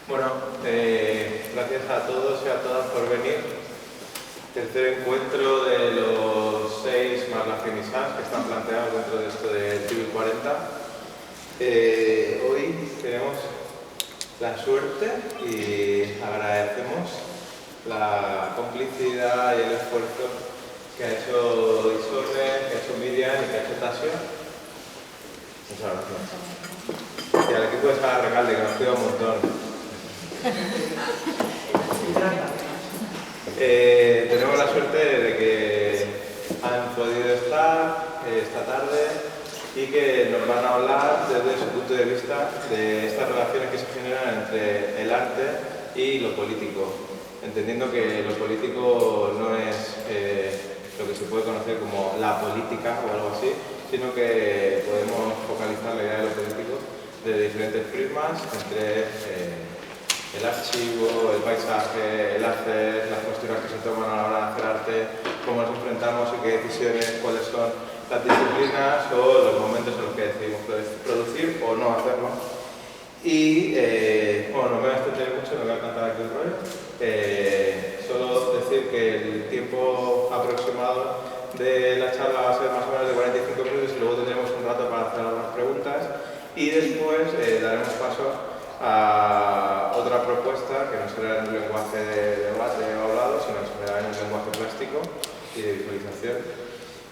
Bueno, gracias a todos y a todas por venir. Tercer encuentro de los 6 más la FEMISAS que están planteados dentro de esto del Civil 40. Hoy tenemos la suerte y agradecemos la complicidad y el esfuerzo que ha hecho Isone, que ha hecho Miriam y que ha hecho Tasio. Muchas gracias. Y al equipo de Sala Recalde, que nos cuida un montón. Tenemos la suerte de que han podido estar esta tarde y que nos van a hablar desde su punto de vista de estas relaciones que se generan entre el arte y lo político, entendiendo que lo político no es lo que se puede conocer como la política o algo así, sino que podemos focalizar la idea de lo político de diferentes prismas entre el archivo, el paisaje, el hacer, las posturas que se toman a la hora de hacer arte, cómo nos enfrentamos y qué decisiones, cuáles son las disciplinas o los momentos en los que decidimos producir o no hacerlo. Y bueno, no me voy a extender mucho, no voy a cantar aquí un rollo. Solo decir que el tiempo aproximado de la charla va a ser más o menos de 45 minutos y luego tendremos un rato para hacer algunas preguntas y después daremos paso a otra propuesta que no será en un lenguaje de debate o hablado, sino que será en un lenguaje plástico y de visualización,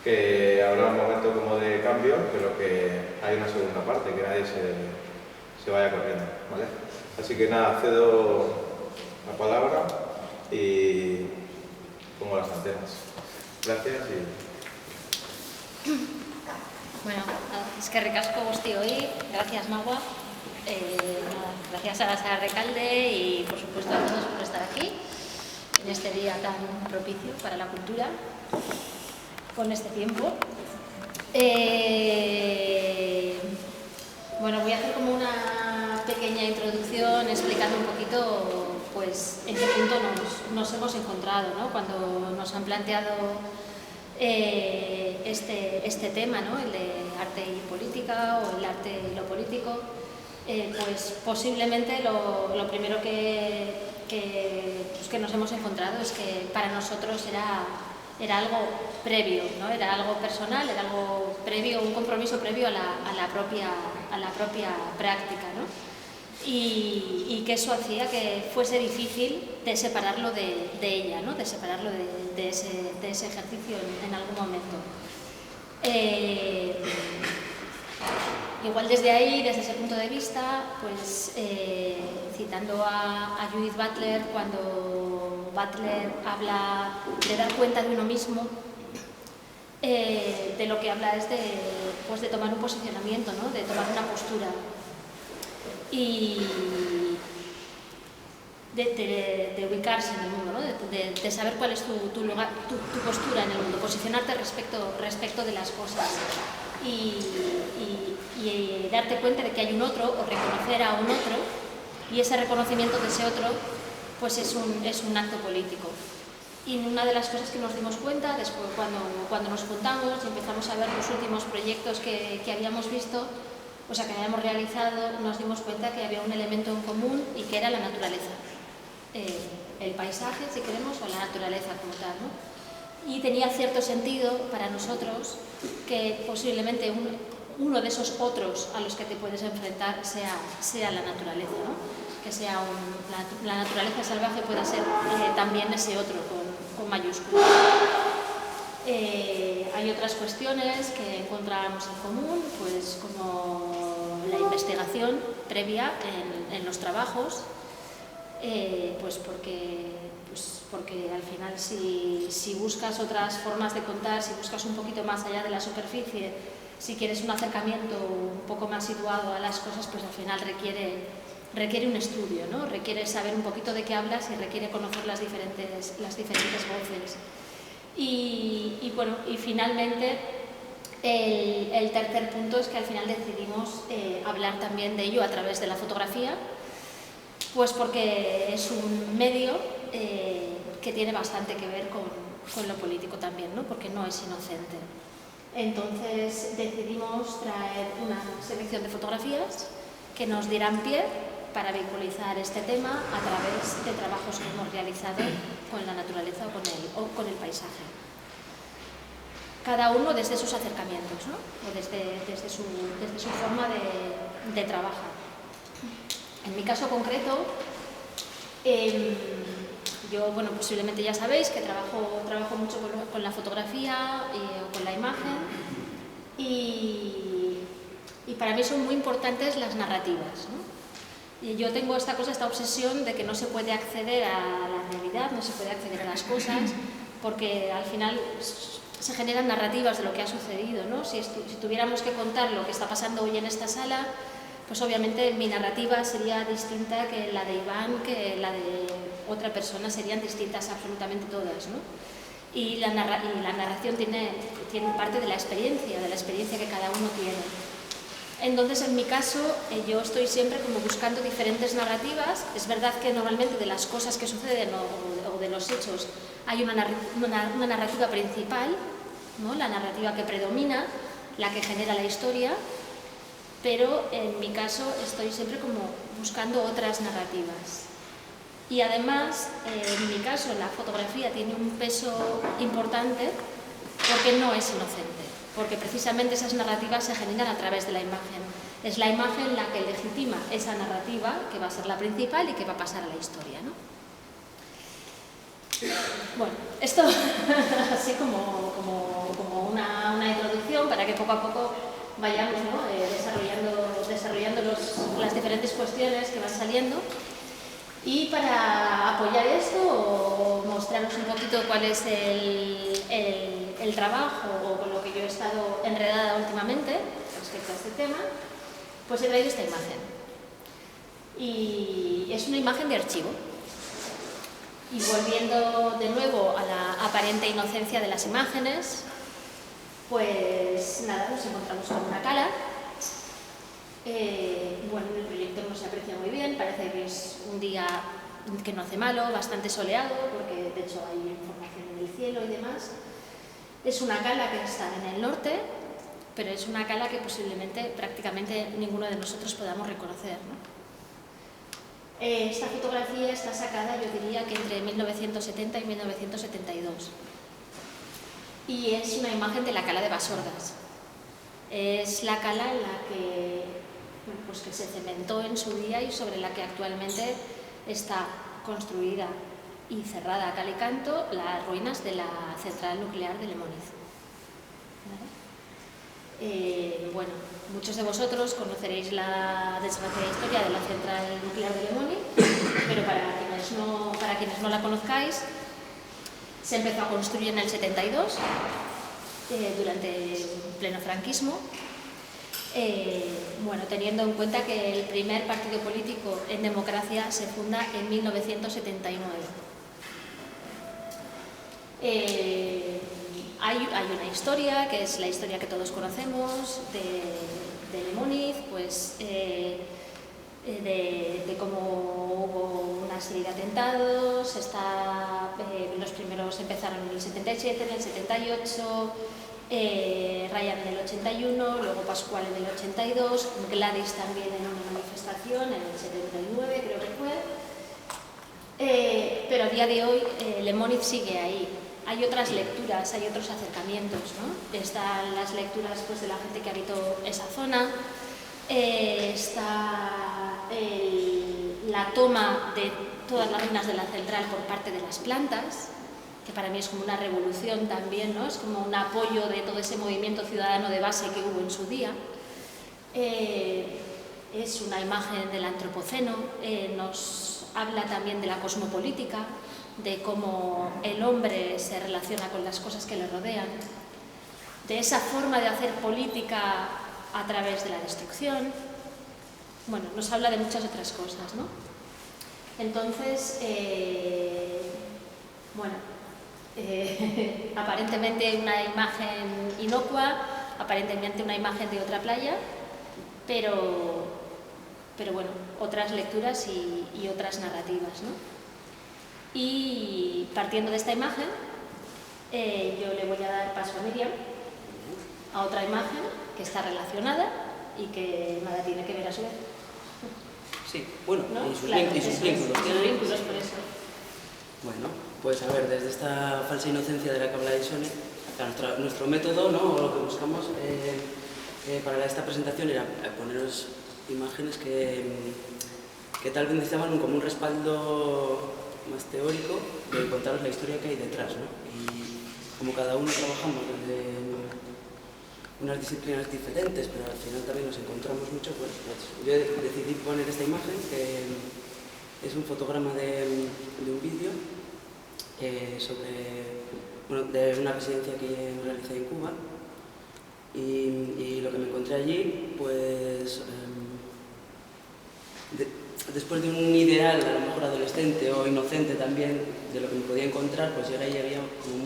que habrá un momento como de cambio, pero que hay una segunda parte, que nadie se vaya corriendo, ¿vale? Así que nada, cedo la palabra y pongo las antenas. Gracias y... Bueno, es que recasco hoy, gracias Magua. Gracias a la Sala Recalde y por supuesto a todos por estar aquí en este día tan propicio para la cultura con este tiempo. Bueno, voy a hacer como una pequeña introducción explicando un poquito pues en qué punto nos hemos encontrado, ¿no? Cuando nos han planteado este tema, ¿no? El de arte y política o el arte y lo político. Pues posiblemente lo primero que nos hemos encontrado es que para nosotros era algo previo, ¿no? Era algo personal, era algo previo, un compromiso previo a la propia práctica, ¿no? Y que eso hacía que fuese difícil de separarlo de ella, ¿no? De separarlo de ese ejercicio en algún momento. Igual desde ahí, desde ese punto de vista, pues citando a Judith Butler, cuando Butler habla de dar cuenta de uno mismo, de lo que habla es de tomar un posicionamiento, ¿no? De tomar una postura y de ubicarse en el mundo, ¿no? de saber cuál es tu lugar, tu postura en el mundo, posicionarte respecto de las cosas. Y darte cuenta de que hay un otro o reconocer a un otro y ese reconocimiento de ese otro pues es un acto político. Y una de las cosas que nos dimos cuenta después cuando nos juntamos y empezamos a ver los últimos proyectos que habíamos visto, o sea que habíamos realizado, nos dimos cuenta que había un elemento en común y que era la naturaleza, el paisaje si queremos o la naturaleza como tal, ¿no? Y tenía cierto sentido para nosotros que posiblemente uno de esos otros a los que te puedes enfrentar sea la naturaleza, ¿no? Que sea la naturaleza salvaje pueda ser también ese otro con mayúsculas. Hay otras cuestiones que encontramos en común, pues como la investigación previa en los trabajos, pues porque al final si buscas otras formas de contar, si buscas un poquito más allá de la superficie, si quieres un acercamiento un poco más situado a las cosas, pues al final requiere un estudio, ¿no? Requiere saber un poquito de qué hablas y requiere conocer las diferentes voces. Y bueno, y finalmente el tercer punto es que al final decidimos hablar también de ello a través de la fotografía, pues porque es un medio que tiene bastante que ver con lo político también, ¿no? Porque no es inocente. Entonces decidimos traer una selección de fotografías que nos dirán pie para vehiculizar este tema a través de trabajos que hemos realizado con la naturaleza o con el paisaje. Cada uno desde sus acercamientos, ¿no? O desde su forma de trabajar. En mi caso concreto, yo, bueno, posiblemente ya sabéis que trabajo mucho con la fotografía o con la imagen y para mí son muy importantes las narrativas, ¿no? Y yo tengo esta obsesión de que no se puede acceder a la realidad, no se puede acceder a las cosas, porque al final se generan narrativas de lo que ha sucedido, ¿no? Si tuviéramos que contar lo que está pasando hoy en esta sala, pues obviamente mi narrativa sería distinta que la de Iván, que la de otra persona, serían distintas absolutamente todas, ¿no? Y la narración tiene parte de la experiencia que cada uno tiene. Entonces, en mi caso, yo estoy siempre como buscando diferentes narrativas. Es verdad que normalmente de las cosas que suceden o de los hechos hay una narrativa principal, ¿no? La narrativa que predomina, la que genera la historia, pero en mi caso estoy siempre como buscando otras narrativas. Y además, en mi caso, la fotografía tiene un peso importante porque no es inocente, porque precisamente esas narrativas se generan a través de la imagen. Es la imagen la que legitima esa narrativa que va a ser la principal y que va a pasar a la historia, ¿no? Bueno, esto así como una introducción para que poco a poco vayamos, ¿no? desarrollando las diferentes cuestiones que van saliendo. Y para apoyar esto o mostraros un poquito cuál es el trabajo o con lo que yo he estado enredada últimamente respecto a este tema, pues he traído esta imagen. Y es una imagen de archivo. Y volviendo de nuevo a la aparente inocencia de las imágenes, pues nada, nos encontramos con una cala. Bueno, el proyecto no se aprecia muy bien, parece que es un día que no hace malo, bastante soleado, porque de hecho hay información en el cielo y demás. Es una cala que está en el norte, pero es una cala que posiblemente prácticamente ninguno de nosotros podamos reconocer, ¿no? Esta fotografía está sacada, yo diría que entre 1970 y 1972. Y es una imagen de la cala de Basordas. Es la cala en la que, bueno, pues que se cementó en su día y sobre la que actualmente está construida y cerrada a cal y canto las ruinas de la central nuclear de Lemoniz. ¿Vale? Bueno, muchos de vosotros conoceréis la desgraciada historia de la central nuclear de Lemoniz, pero para quienes no la conozcáis, se empezó a construir en el 72, durante pleno franquismo. Bueno, teniendo en cuenta que el primer partido político en democracia se funda en 1979. Hay una historia, que es la historia que todos conocemos, de Lemoniz, pues de cómo hubo una serie de atentados. Los primeros empezaron en el 77, en el 78, Ryan en el 81, luego Pascual en el 82, Gladys también en una manifestación en el 79, creo que fue. Pero a día de hoy Lemoniz sigue ahí. Hay otras lecturas, hay otros acercamientos, ¿no? Están las lecturas, pues, de la gente que habitó esa zona, está la toma de todas las ruinas de la central por parte de las plantas, que para mí es como una revolución también, ¿no? Es como un apoyo de todo ese movimiento ciudadano de base que hubo en su día. Es una imagen del antropoceno, nos habla también de la cosmopolítica, de cómo el hombre se relaciona con las cosas que le rodean, de esa forma de hacer política a través de la destrucción. Bueno, nos habla de muchas otras cosas, ¿no? Entonces, aparentemente una imagen inocua, aparentemente una imagen de otra playa, pero bueno, otras lecturas y otras narrativas, ¿no? Y partiendo de esta imagen, yo le voy a dar paso a Miriam, a otra imagen que está relacionada y que nada tiene que ver a su vez. Sí, bueno, ¿no? y sus Claro, vínculos. sus vínculos, por eso. Bueno, pues a ver, desde esta falsa inocencia de la que habla Isone, nuestro método, ¿no? O lo que buscamos para esta presentación era poneros imágenes que tal vez necesitaban como un respaldo más teórico de contaros la historia que hay detrás, ¿no? Y como cada uno trabajamos desde unas disciplinas diferentes, pero al final también nos encontramos mucho, pues yo decidí poner esta imagen, que es un fotograma de un vídeo de una residencia que realicé en Cuba, y lo que me encontré allí, pues después de un ideal a lo mejor adolescente o inocente también de lo que me podía encontrar, pues llegué y había como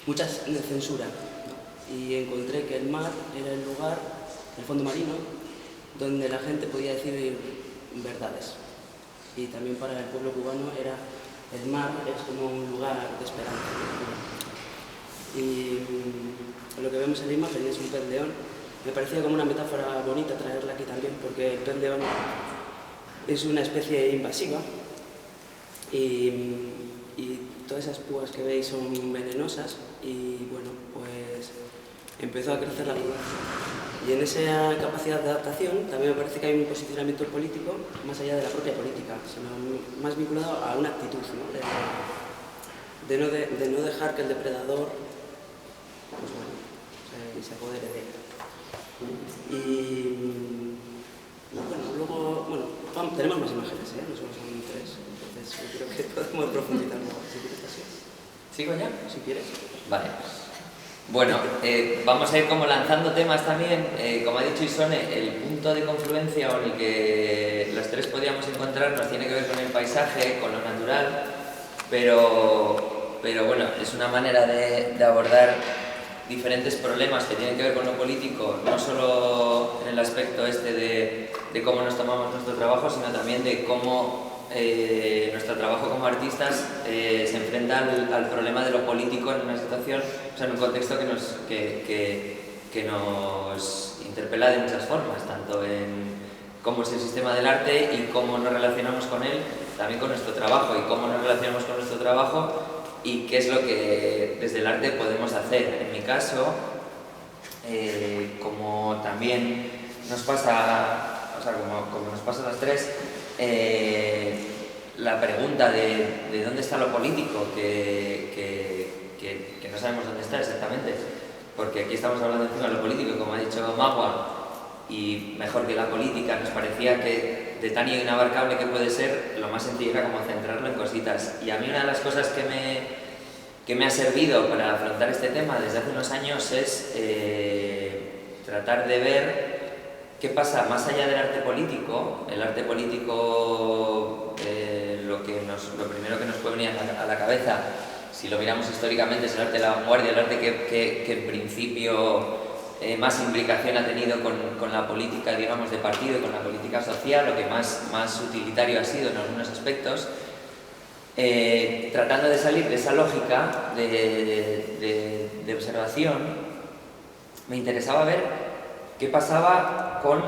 mucha censura, ¿no? Y encontré que el mar era el lugar, el fondo marino, donde la gente podía decir verdades. Y también para el pueblo cubano el mar es como un lugar de esperanza. Y lo que vemos en la imagen es un pez león. Me parecía como una metáfora bonita traerla aquí también, porque el pez león es una especie invasiva y todas esas púas que veis son venenosas, y bueno, pues empezó a crecer la población. Y en esa capacidad de adaptación también me parece que hay un posicionamiento político más allá de la propia política, sino más vinculado a una actitud, ¿no? de no dejar que el depredador, pues bueno, se apodere de él. Y bueno, luego, tenemos más imágenes, no solo son 3, entonces yo creo que podemos profundizar más, si quieres así. ¿Sigo ya? Si quieres. Vale. Bueno, vamos a ir como lanzando temas también. Como ha dicho Isone, el punto de confluencia o en el que los tres podíamos encontrarnos tiene que ver con el paisaje, con lo natural, pero bueno, es una manera de abordar diferentes problemas que tienen que ver con lo político, no solo en el aspecto de cómo nos tomamos nuestro trabajo, sino también de cómo nuestro trabajo como artistas se enfrenta al problema de lo político en una situación, o sea, en un contexto que nos interpela de muchas formas, tanto en cómo es el sistema del arte y cómo nos relacionamos con él, también con nuestro trabajo y cómo nos relacionamos con nuestro trabajo y qué es lo que desde el arte podemos hacer. En mi caso, como también nos pasa, o sea, como nos pasa a las tres, la pregunta de dónde está lo político, que no sabemos dónde está exactamente, porque aquí estamos hablando encima de lo político, como ha dicho Magua, y mejor que la política, nos parecía que de tan inabarcable que puede ser, lo más sencillo era como centrarlo en cositas. Y a mí una de las cosas que me ha servido para afrontar este tema desde hace unos años es tratar de ver qué pasa más allá del arte político. El arte político, lo primero que nos puede venir a la cabeza, si lo miramos históricamente, es el arte de la vanguardia, el arte que en principio más implicación ha tenido con la política, digamos, de partido y con la política social, lo que más utilitario ha sido en algunos aspectos. Tratando de salir de esa lógica de observación, me interesaba ver qué pasaba con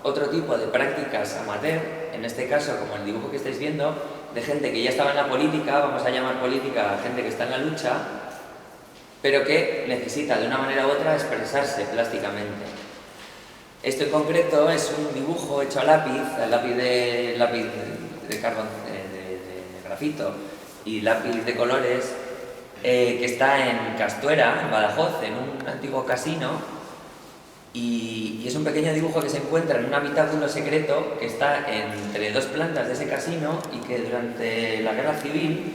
otro tipo de prácticas amateur, en este caso como el dibujo que estáis viendo, de gente que ya estaba en la política, vamos a llamar política a gente que está en la lucha, pero que necesita de una manera u otra expresarse plásticamente. Esto en concreto es un dibujo hecho a lápiz de carbón, de grafito y lápiz de colores, que está en Castuera, en Badajoz, en un antiguo casino, y es un pequeño dibujo que se encuentra en un habitáculo secreto que está entre dos plantas de ese casino y que durante la Guerra Civil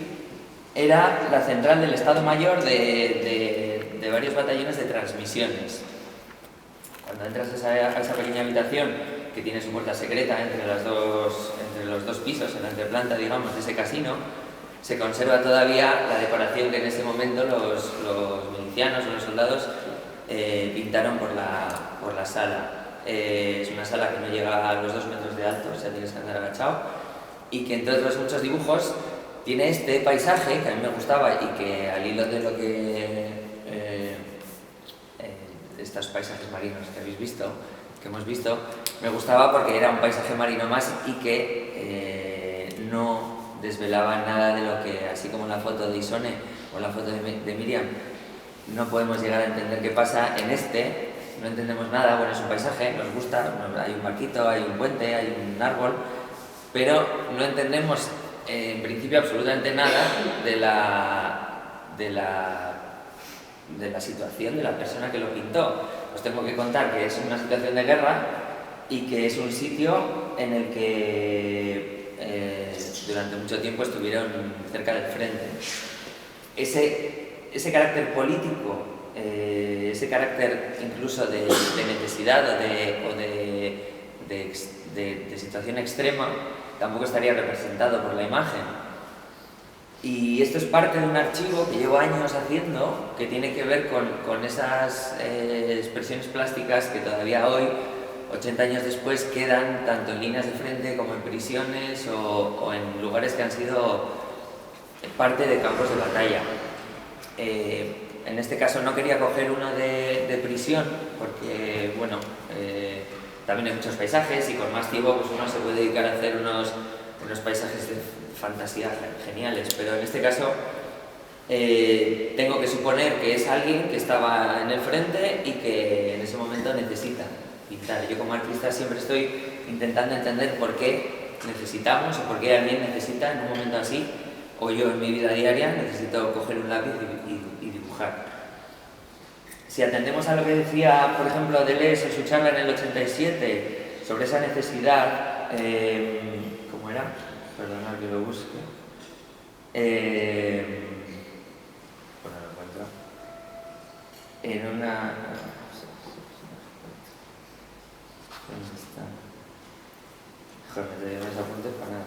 era la central del Estado Mayor de varios batallones de transmisiones. Cuando entras a esa pequeña habitación, que tiene su puerta secreta entre los dos pisos, en la entreplanta, digamos, de ese casino, se conserva todavía la decoración que en ese momento los milicianos o los soldados pintaron por la sala. Es una sala que no llega a los 2 metros de alto, o sea, tienes que andar agachado, y que entre otros muchos dibujos tiene este paisaje que a mí me gustaba y que al hilo de lo que estos paisajes marinos que hemos visto, me gustaba porque era un paisaje marino más y que no desvelaba nada de lo que, así como la foto de Isone o la foto de Miriam, no podemos llegar a entender qué pasa en este, no entendemos nada. Bueno, es un paisaje, nos gusta, hay un barquito, hay un puente, hay un árbol, pero no entendemos en principio absolutamente nada de la situación de la persona que lo pintó. Os tengo que contar que es una situación de guerra y que es un sitio en el que durante mucho tiempo estuvieron cerca del frente. Ese carácter político, ese carácter incluso de necesidad o de situación extrema, tampoco estaría representado por la imagen. Y esto es parte de un archivo que llevo años haciendo, que tiene que ver con esas expresiones plásticas que todavía hoy, 80 años después, quedan tanto en líneas de frente como en prisiones o en lugares que han sido parte de campos de batalla. En este caso no quería coger uno de prisión porque, bueno, también hay muchos paisajes y con más tiempo pues uno se puede dedicar a hacer unos paisajes de fantasía geniales, pero en este caso tengo que suponer que es alguien que estaba en el frente y que en ese momento necesita pintar. Yo como artista siempre estoy intentando entender por qué necesitamos o por qué alguien necesita en un momento así, o yo en mi vida diaria necesito coger un lápiz y dibujar. Si atendemos a lo que decía, por ejemplo, Deleuze en su charla en el 87 sobre esa necesidad, ¿cómo era? Perdonad que lo busque. Bueno, lo encuentro. En una... ¿Dónde está? Joder, me traigo los apuntes para nada.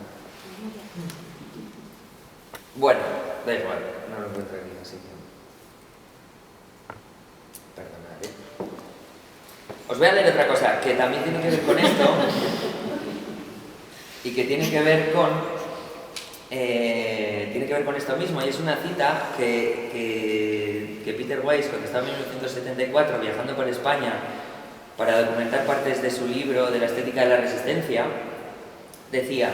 Bueno, da igual, no lo encuentro aquí, así que... Perdonad, Os voy a leer otra cosa que también tiene que ver con esto y que tiene que ver con esto mismo, y es una cita que Peter Weiss, cuando estaba en 1974 viajando por España para documentar partes de su libro de la estética de la resistencia, decía: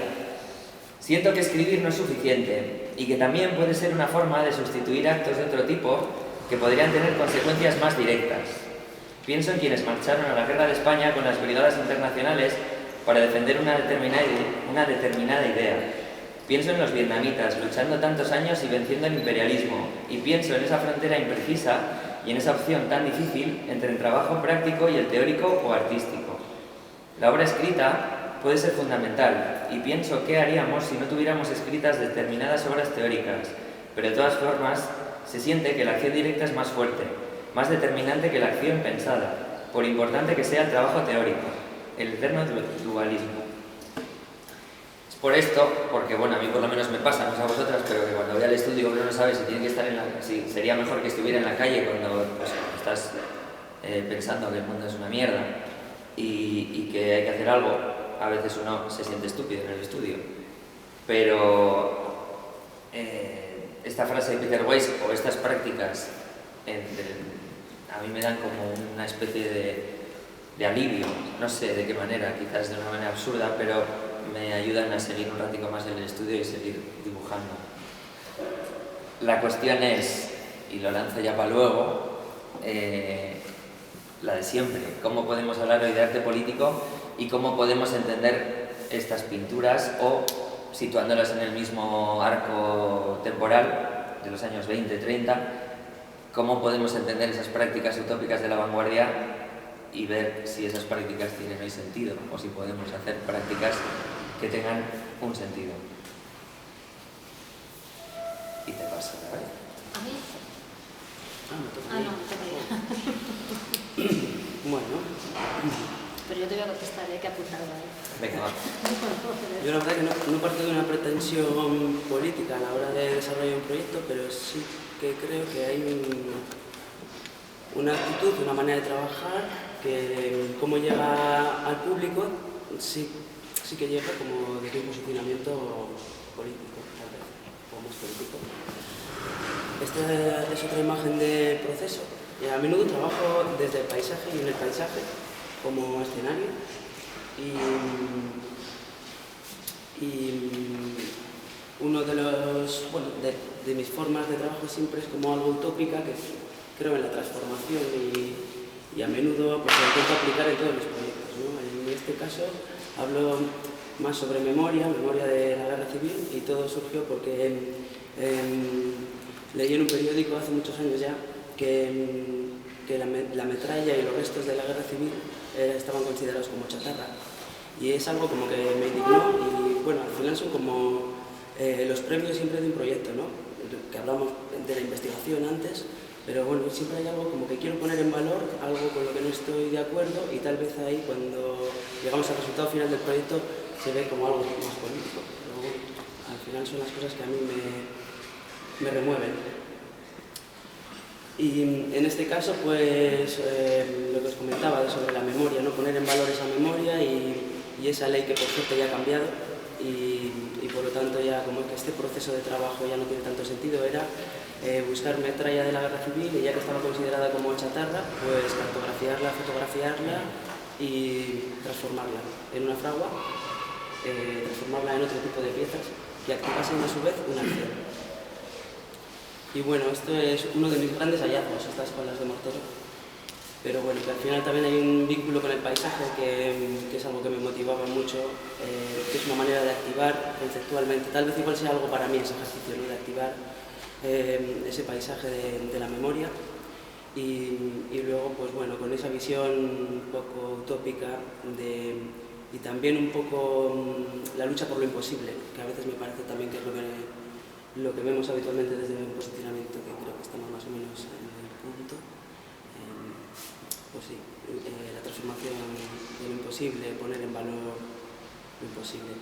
siento que escribir no es suficiente y que también puede ser una forma de sustituir actos de otro tipo que podrían tener consecuencias más directas. Pienso en quienes marcharon a la guerra de España con las brigadas internacionales para defender una determinada idea. Pienso en los vietnamitas luchando tantos años y venciendo el imperialismo, y pienso en esa frontera imprecisa y en esa opción tan difícil entre el trabajo práctico y el teórico o artístico. La obra escrita puede ser fundamental, y pienso qué haríamos si no tuviéramos escritas determinadas obras teóricas, pero de todas formas se siente que la acción directa es más fuerte, más determinante que la acción pensada, por importante que sea el trabajo teórico, el eterno dualismo. Es por esto, porque bueno, a mí por lo menos me pasa, no sé a vosotras, pero que cuando voy al estudio uno no sabe si tiene que estar si sería mejor que estuviera en la calle cuando pues, estás pensando que el mundo es una mierda y que hay que hacer algo. A veces uno se siente estúpido en el estudio, pero esta frase de Peter Weiss o estas prácticas a mí me dan como una especie de alivio, no sé de qué manera, quizás de una manera absurda, pero me ayudan a seguir un ratico más en el estudio y seguir dibujando. La cuestión es, y lo lanzo ya para luego, la de siempre: cómo podemos hablar hoy de arte político y cómo podemos entender estas pinturas, o situándolas en el mismo arco temporal de los años 20-30, cómo podemos entender esas prácticas utópicas de la vanguardia y ver si esas prácticas tienen hoy sentido o si podemos hacer prácticas que tengan un sentido. Y te pasa, ¿vale? ¿A mí? Me toca a mí. No, me toca ya. Bueno. Pero yo te voy a contestar, hay que apuntarlo ahí. Venga, va. Yo la verdad que no parto de una pretensión política a la hora de desarrollar un proyecto, pero sí que creo que hay una actitud, una manera de trabajar que cómo llega al público sí que llega como desde un posicionamiento político, tal vez, o más político. Esta es otra imagen de proceso. A menudo trabajo desde el paisaje y en el paisaje como escenario, Y uno de los, bueno, de mis formas de trabajo siempre es como algo utópica, que creo en la transformación y a menudo pues, lo intento aplicar en todos los proyectos, ¿no? En este caso hablo más sobre memoria de la guerra civil, y todo surgió porque leí en un periódico hace muchos años ya que la metralla y los restos de la guerra civil estaban considerados como chatarra, y es algo como que me indignó. Y bueno, al final son como los premios siempre de un proyecto, ¿no? Que hablamos de la investigación antes, pero bueno, siempre hay algo como que quiero poner en valor, algo con lo que no estoy de acuerdo, y tal vez ahí cuando llegamos al resultado final del proyecto se ve como algo más político, pero bueno, al final son las cosas que a mí me remueven. Y en este caso, pues lo que os comentaba sobre la memoria, ¿no? Poner en valor esa memoria y esa ley que por cierto ya ha cambiado, y por lo tanto ya como que este proceso de trabajo ya no tiene tanto sentido, era buscar metralla de la guerra civil, y ya que estaba considerada como chatarra, pues cartografiarla, fotografiarla y transformarla en una fragua, transformarla en otro tipo de piezas que activasen a su vez una acción. Y bueno, esto es uno de mis grandes hallazgos, estas colas de mortero. Pero bueno, que al final también hay un vínculo con el paisaje que es algo que me motivaba mucho, que es una manera de activar conceptualmente. Tal vez igual sea algo para mí ese ejercicio, ¿no? De activar ese paisaje de la memoria. Y luego, pues bueno, con esa visión un poco utópica y también un poco la lucha por lo imposible, que a veces me parece también que es lo que vemos habitualmente desde un posicionamiento, que creo que estamos más o menos en el punto. Pues sí, la transformación de lo imposible, poner en valor lo imposible.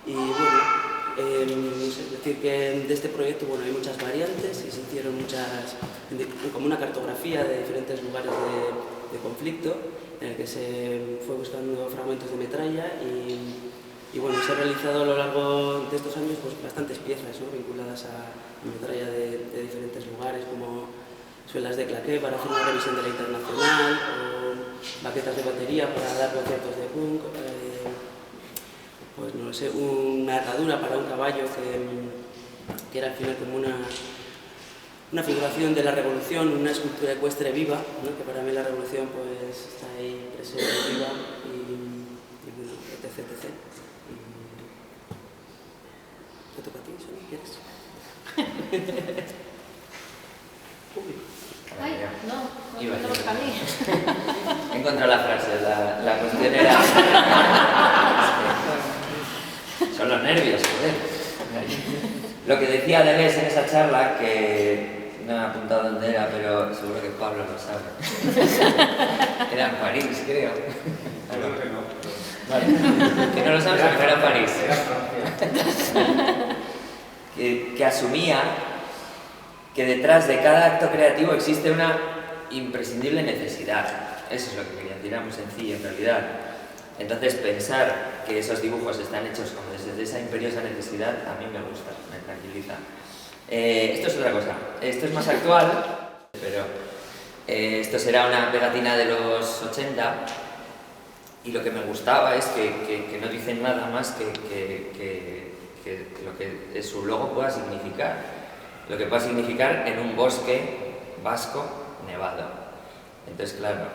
Y bueno, es decir que de este proyecto, bueno, hay muchas variantes y se hicieron como una cartografía de diferentes lugares de conflicto, en el que se fue buscando fragmentos de metralla y bueno, se ha realizado a lo largo de estos años pues, bastantes piezas, ¿no? Vinculadas a metralla de diferentes lugares, como suelas de claqué para hacer una revisión de la internacional, o baquetas de batería para dar conciertos de punk, pues no sé, una herradura para un caballo que era al final como una figuración de la revolución, una escultura ecuestre viva, ¿no? Que para mí la revolución pues está ahí presente, viva, y bueno, etc, etc. ¿Te toca a ti, Sonia? ¿Quieres? Ay, no me toca a mí. He encontrado la frase, la cuestión era... Son los nervios, joder. Lo que decía Deleuze en esa charla, que no he apuntado dónde era, pero seguro que Pablo lo sabe. Era en París, creo. Vale. Que no lo sabes, que era en París. Que asumía que detrás de cada acto creativo existe una imprescindible necesidad. Eso es lo que quería decir, era muy sencillo en realidad. Entonces pensar que esos dibujos están hechos como desde esa imperiosa necesidad, a mí me gusta, me tranquiliza. Esto es otra cosa, esto es más actual, pero esto será una pegatina de los 80, y lo que me gustaba es que no dicen nada más que lo que su logo pueda significar, lo que pueda significar en un bosque vasco nevado. Entonces, claro,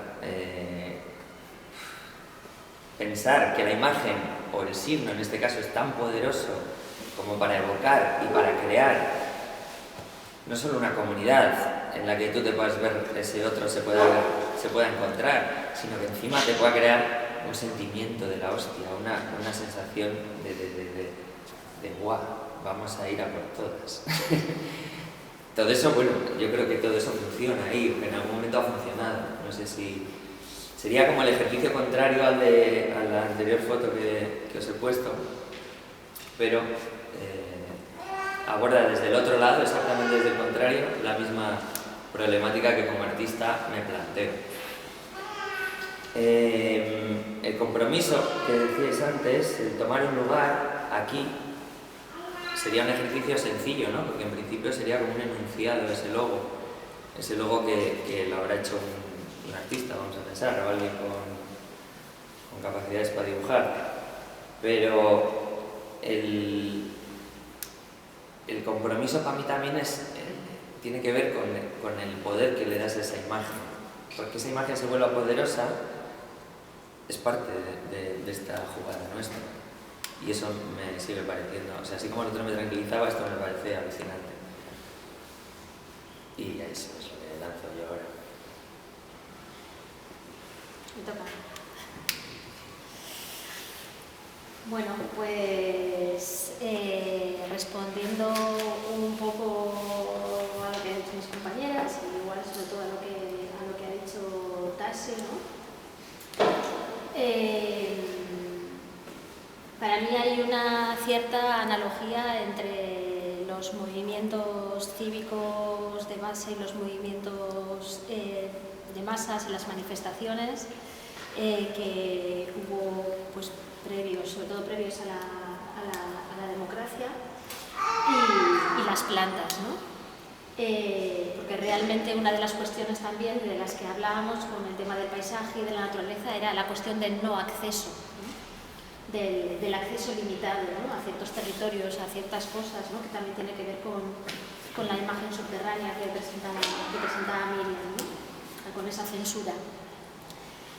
pensar que la imagen o el signo en este caso es tan poderoso como para evocar y para crear no solo una comunidad en la que tú te puedas ver, ese otro se pueda encontrar, sino que encima te pueda crear un sentimiento de la hostia, una sensación de guau, vamos a ir a por todas. Todo eso, bueno, yo creo que todo eso funciona ahí, en algún momento ha funcionado. No sé si sería como el ejercicio contrario a la anterior foto que os he puesto, pero aborda desde el otro lado, exactamente desde el contrario, la misma problemática que como artista me planteo. El compromiso que decíais antes, el tomar un lugar aquí, sería un ejercicio sencillo, ¿no? Porque en principio sería como un enunciado ese logo que lo habrá hecho un artista, vamos a pensar, o alguien con capacidades para dibujar, pero el compromiso para mí también tiene que ver con el poder que le das a esa imagen, porque esa imagen se vuelva poderosa es parte de esta jugada nuestra, y eso me sigue pareciendo, o sea, así como el otro me tranquilizaba, esto me parece alucinante. Y eso es lo que lanzo yo ahora. Me toca. Bueno, pues respondiendo un poco a lo que han dicho mis compañeras y igual sobre todo a lo que ha dicho Tassi, ¿no? Para mí hay una cierta analogía entre los movimientos cívicos de base y los movimientos de masas en las manifestaciones que hubo pues, sobre todo previos a la democracia y las plantas, ¿no? Porque realmente una de las cuestiones también de las que hablábamos con el tema del paisaje y de la naturaleza era la cuestión del no acceso, ¿no? Del acceso limitado, ¿no? A ciertos territorios, a ciertas cosas, ¿no? Que también tiene que ver con la imagen subterránea que presentaba Miriam, ¿no? Con esa censura.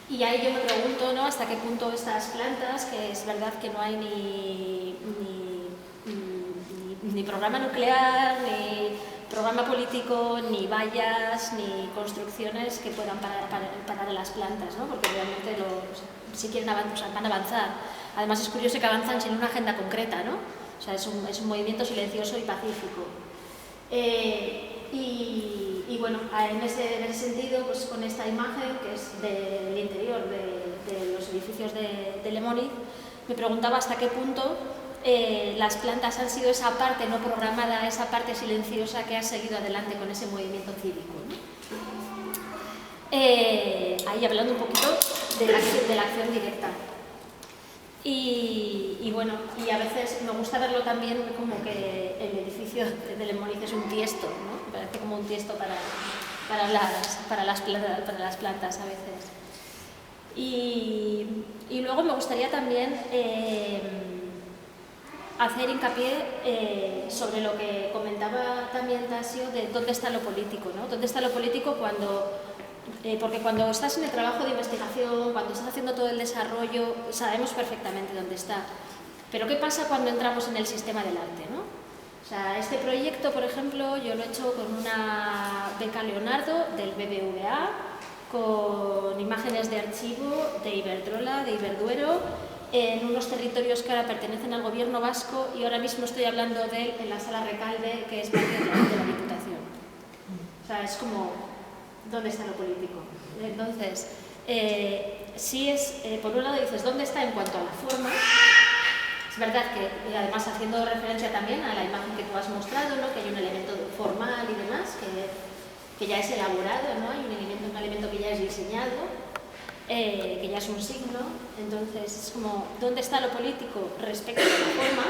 Y ahí yo me pregunto, ¿no? Hasta qué punto estas plantas, que es verdad que no hay ni programa nuclear, ni programa político, ni vallas, ni construcciones que puedan parar a las plantas, ¿no? Porque realmente si quieren van a avanzar. Además es curioso que avanzan sin una agenda concreta, ¿no? O sea, es un movimiento silencioso y pacífico. Y bueno, en ese sentido, pues con esta imagen que es del interior de los edificios de Lemoniz, me preguntaba hasta qué punto las plantas han sido esa parte no programada, esa parte silenciosa que ha seguido adelante con ese movimiento cívico, ¿no? Ahí hablando un poquito de la acción directa. Y bueno, y a veces me gusta verlo también como que el edificio de Lemoniz es un tiesto, ¿no? Me parece como un tiesto para las plantas a veces. Y luego me gustaría también hacer hincapié sobre lo que comentaba también Tasio de dónde está lo político, ¿no? ¿Dónde está lo político porque cuando estás en el trabajo de investigación, cuando estás haciendo todo el desarrollo, sabemos perfectamente dónde está. Pero ¿qué pasa cuando entramos en el sistema del arte, ¿no? O sea, este proyecto, por ejemplo, yo lo he hecho con una beca Leonardo del BBVA, con imágenes de archivo de Iberdrola, de Iberduero, en unos territorios que ahora pertenecen al gobierno vasco y ahora mismo estoy hablando de él en la Sala Recalde, que es parte de la Diputación. O sea, es como... ¿Dónde está lo político? Entonces, sí es, por un lado dices, ¿dónde está en cuanto a la forma? Es verdad que, además haciendo referencia también a la imagen que tú has mostrado, ¿no? Que hay un elemento formal y demás, que ya es elaborado, ¿no? Hay un elemento que ya es diseñado, que ya es un signo. Entonces, es como, ¿dónde está lo político respecto a la forma?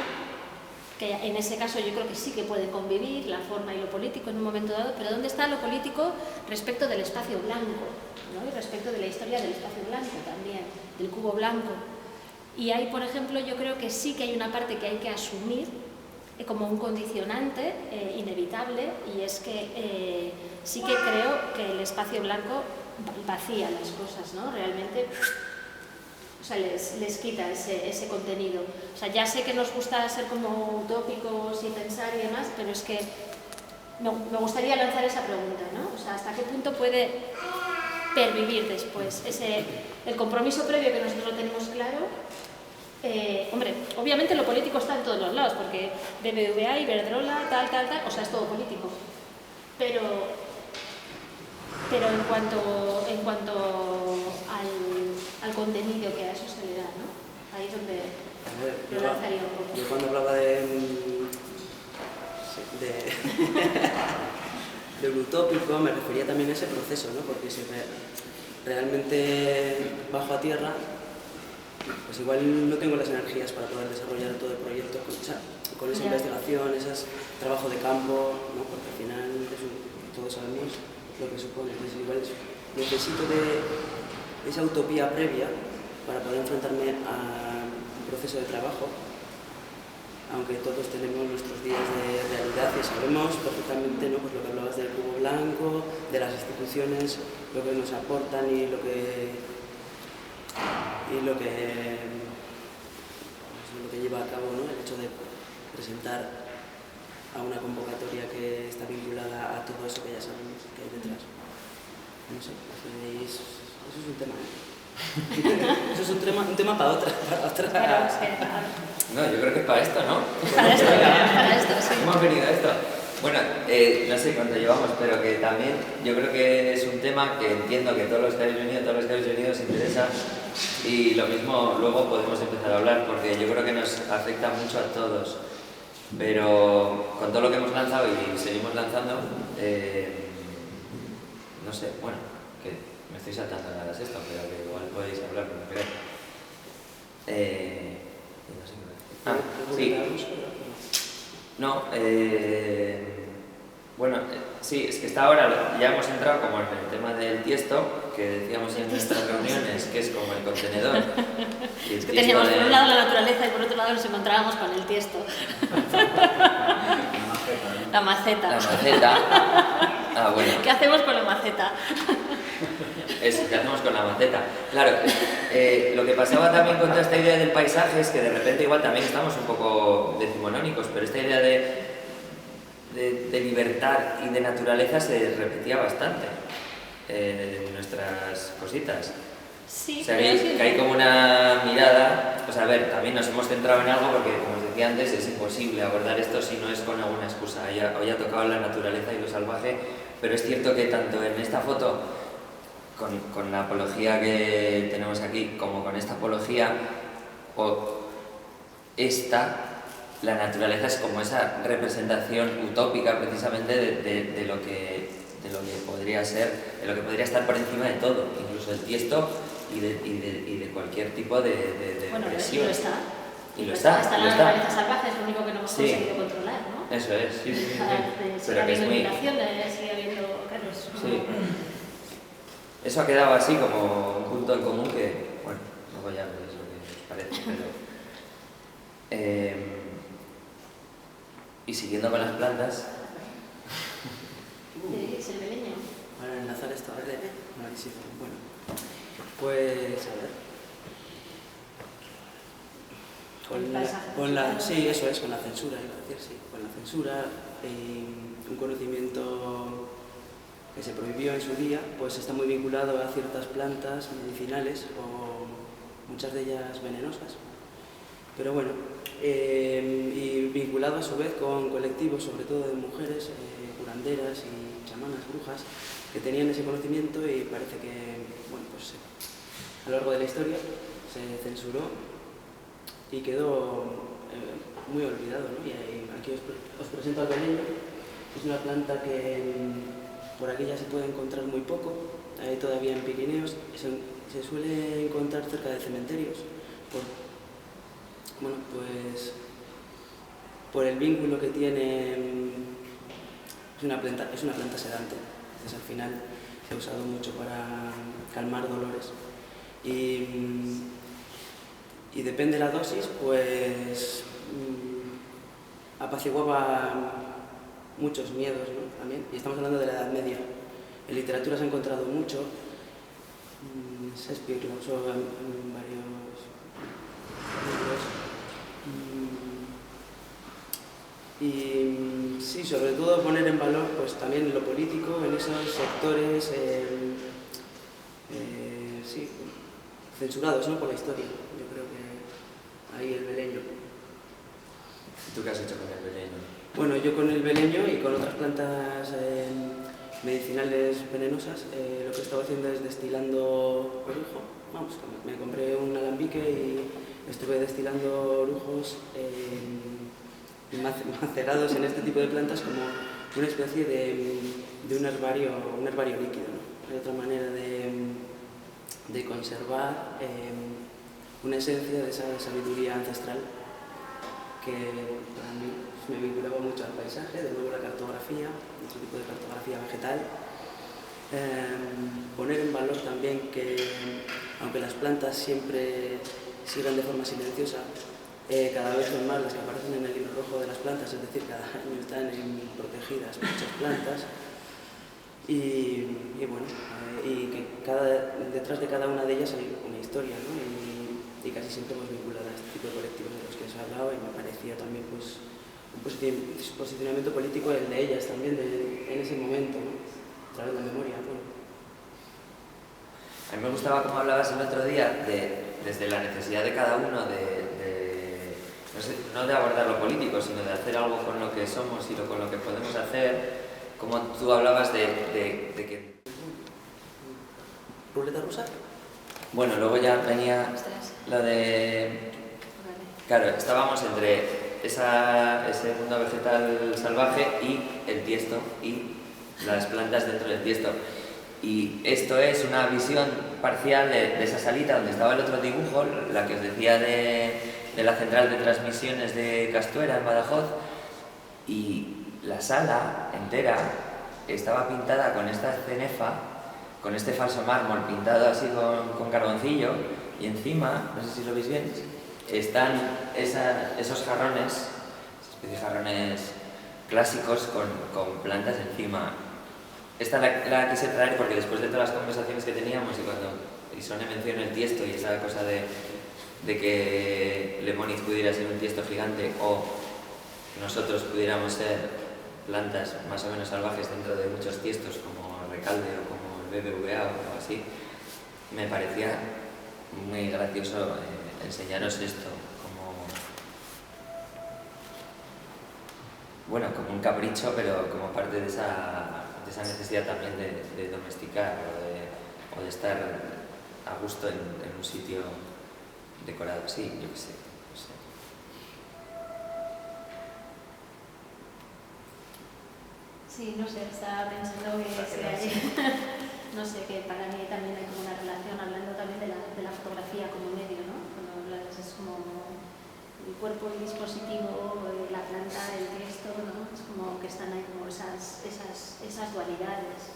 Que en ese caso yo creo que sí que puede convivir la forma y lo político en un momento dado, pero ¿dónde está lo político respecto del espacio blanco, ¿no? Y respecto de la historia del espacio blanco también, del cubo blanco? Y ahí, por ejemplo, yo creo que sí que hay una parte que hay que asumir como un condicionante inevitable, y es que sí que creo que el espacio blanco vacía las cosas, ¿no? Realmente... O sea, les quita ese contenido. O sea, ya sé que nos gusta ser como utópicos y pensar y demás, pero es que me gustaría lanzar esa pregunta, ¿no? O sea, ¿hasta qué punto puede pervivir después el compromiso previo que nosotros lo tenemos claro? Hombre, obviamente lo político está en todos los lados, porque BBVA, Iberdrola, tal, o sea, es todo político. Pero en cuanto al contenido que a eso se le da, ¿no? Ahí es donde lo lanzaría un poco. Yo cuando hablaba de lo utópico me refería también a ese proceso, ¿no? Porque si realmente bajo a tierra, pues igual no tengo las energías para poder desarrollar todo el proyecto con esa investigación, ese trabajo de campo, ¿no? Porque al final todos sabemos lo que supone. Entonces igual necesito de esa utopía previa para poder enfrentarme a un proceso de trabajo, aunque todos tenemos nuestros días de realidad y sabemos perfectamente, ¿no?, pues lo que hablabas del cubo blanco, de las instituciones, lo que nos aportan y lo que lleva a cabo, ¿no?, el hecho de presentar a una convocatoria que está vinculada a todo eso que ya sabemos que hay detrás. No sé, eso es un tema, eso es un tema para otra. No, yo creo que es para esto, ¿no? Para esto, sí. Hemos venido a esto. Bueno, no sé cuánto llevamos, pero que también yo creo que es un tema que entiendo que todos los que habéis venido os interesa, y lo mismo luego podemos empezar a hablar, porque yo creo que nos afecta mucho a todos. Pero con todo lo que hemos lanzado y seguimos lanzando, no sé, bueno, que me estoy saltando nada es esto, pero que igual podéis hablar como queráis. No sé qué decir. Sí. No, bueno, sí, es que está ahora, ya hemos entrado como en el tema del tiesto, que decíamos en nuestras reuniones, que es como el contenedor. Es que teníamos por un lado la naturaleza y por otro lado nos encontrábamos con el tiesto. La maceta. La maceta. Ah, bueno. ¿Qué hacemos con la maceta? Eso, ¿qué hacemos con la maceta? Claro, lo que pasaba también con toda esta idea del paisaje es que de repente igual también estamos un poco decimonónicos, pero esta idea de libertad y de naturaleza se repetía bastante en nuestras cositas. Sí, o sea, que hay como una mirada, pues a ver, también nos hemos centrado en algo porque, como os decía antes, es imposible abordar esto si no es con alguna excusa. Hoy ha tocado la naturaleza y lo salvaje, pero es cierto que tanto en esta foto, con la apología que tenemos aquí, como con esta apología, la naturaleza es como esa representación utópica precisamente de lo que podría ser, de lo que podría estar por encima de todo, incluso el tiesto y de cualquier tipo de bueno, presión. y lo está. Y lo está. Está la naturaleza salvaje, es lo único que no hemos Sí. conseguido controlar, ¿no? Eso es, sí. Sigue habiendo migración, sigue habiendo... Claro, Sí. Eso ha quedado así como un punto en común que, bueno, luego ya veréis lo que os parece, pero... y siguiendo con las plantas... Es el beleño. Para enlazar esto, a ver, bueno, pues a ver. Sí, eso es, con la censura, iba a decir, sí, con la censura, un conocimiento que se prohibió en su día, pues está muy vinculado a ciertas plantas medicinales o muchas de ellas venenosas. Pero bueno, y vinculado a su vez con colectivos, sobre todo de mujeres, curanderas y chamanas, brujas, que tenían ese conocimiento, y parece que, bueno, pues a lo largo de la historia se censuró y quedó muy olvidado, ¿no? Y aquí os presento al beleño. Es una planta que por aquí ya se puede encontrar muy poco, todavía en Pirineos, se suele encontrar cerca de cementerios, bueno, pues por el vínculo que tiene. Es una planta sedante, entonces al final se ha usado mucho para calmar dolores y depende de la dosis, pues apaciguaba muchos miedos, ¿no? También, y estamos hablando de la Edad Media. En literatura se ha encontrado mucho, Shakespeare lo usó en varios libros. Y sí, sobre todo poner en valor pues también lo político en esos sectores sí, censurados, ¿no?, por la historia. Yo creo que ahí el beleño. ¿Tú qué has hecho con el beleño? Bueno, yo con el beleño y con otras plantas medicinales venenosas, lo que he estado haciendo es destilando orujo. Vamos, me compré un alambique y estuve destilando orujos macerados en este tipo de plantas como una especie de un herbario líquido, ¿no? Hay otra manera de conservar una esencia de esa sabiduría ancestral que para mí me vinculaba mucho al paisaje, de nuevo la cartografía, otro tipo de cartografía vegetal. Poner en valor también que aunque las plantas siempre sigan de forma silenciosa, cada vez son más las que aparecen en el libro rojo de las plantas, es decir, cada año están protegidas muchas plantas. Y bueno, y que detrás de cada una de ellas hay una historia, ¿no? Y casi siempre hemos vinculado a este tipo de colectivos de los que se ha hablado, y me parecía también pues, un posicionamiento político el de ellas también en ese momento, ¿no? A través de la memoria. Bueno. A mí me gustaba como hablabas el otro día desde la necesidad de cada uno no de abordar lo político, sino de hacer algo con lo que somos y con lo que podemos hacer, como tú hablabas de que... ¿Ruleta rusa? Bueno, luego ya venía lo de... Claro, estábamos entre ese mundo vegetal salvaje y el tiesto y las plantas dentro del tiesto. Y esto es una visión parcial de esa salita donde estaba el otro dibujo, la que os decía de la central de transmisiones de Castuera en Badajoz, y la sala entera estaba pintada con esta cenefa, con este falso mármol pintado así con carboncillo, y encima, no sé si lo veis bien, están esos jarrones, esa especie de jarrones clásicos con plantas encima. Esta la quise traer porque después de todas las conversaciones que teníamos y cuando Isone menciona el tiesto y esa cosa de que Lemoniz pudiera ser un tiesto gigante o nosotros pudiéramos ser plantas más o menos salvajes dentro de muchos tiestos como Recalde o como el BBVA o así, me parecía muy gracioso enseñaros esto como un capricho, pero como parte de esa necesidad también de domesticar o de estar a gusto en un sitio decorado. Sí, yo qué sé. No sé. Sí, no sé, estaba pensando que no sé, que para mí también hay como una relación, hablando también de la fotografía como medio, ¿no? Cuando hablas es como el cuerpo, el dispositivo, la planta, el texto, ¿no? Es como que están ahí como esas dualidades.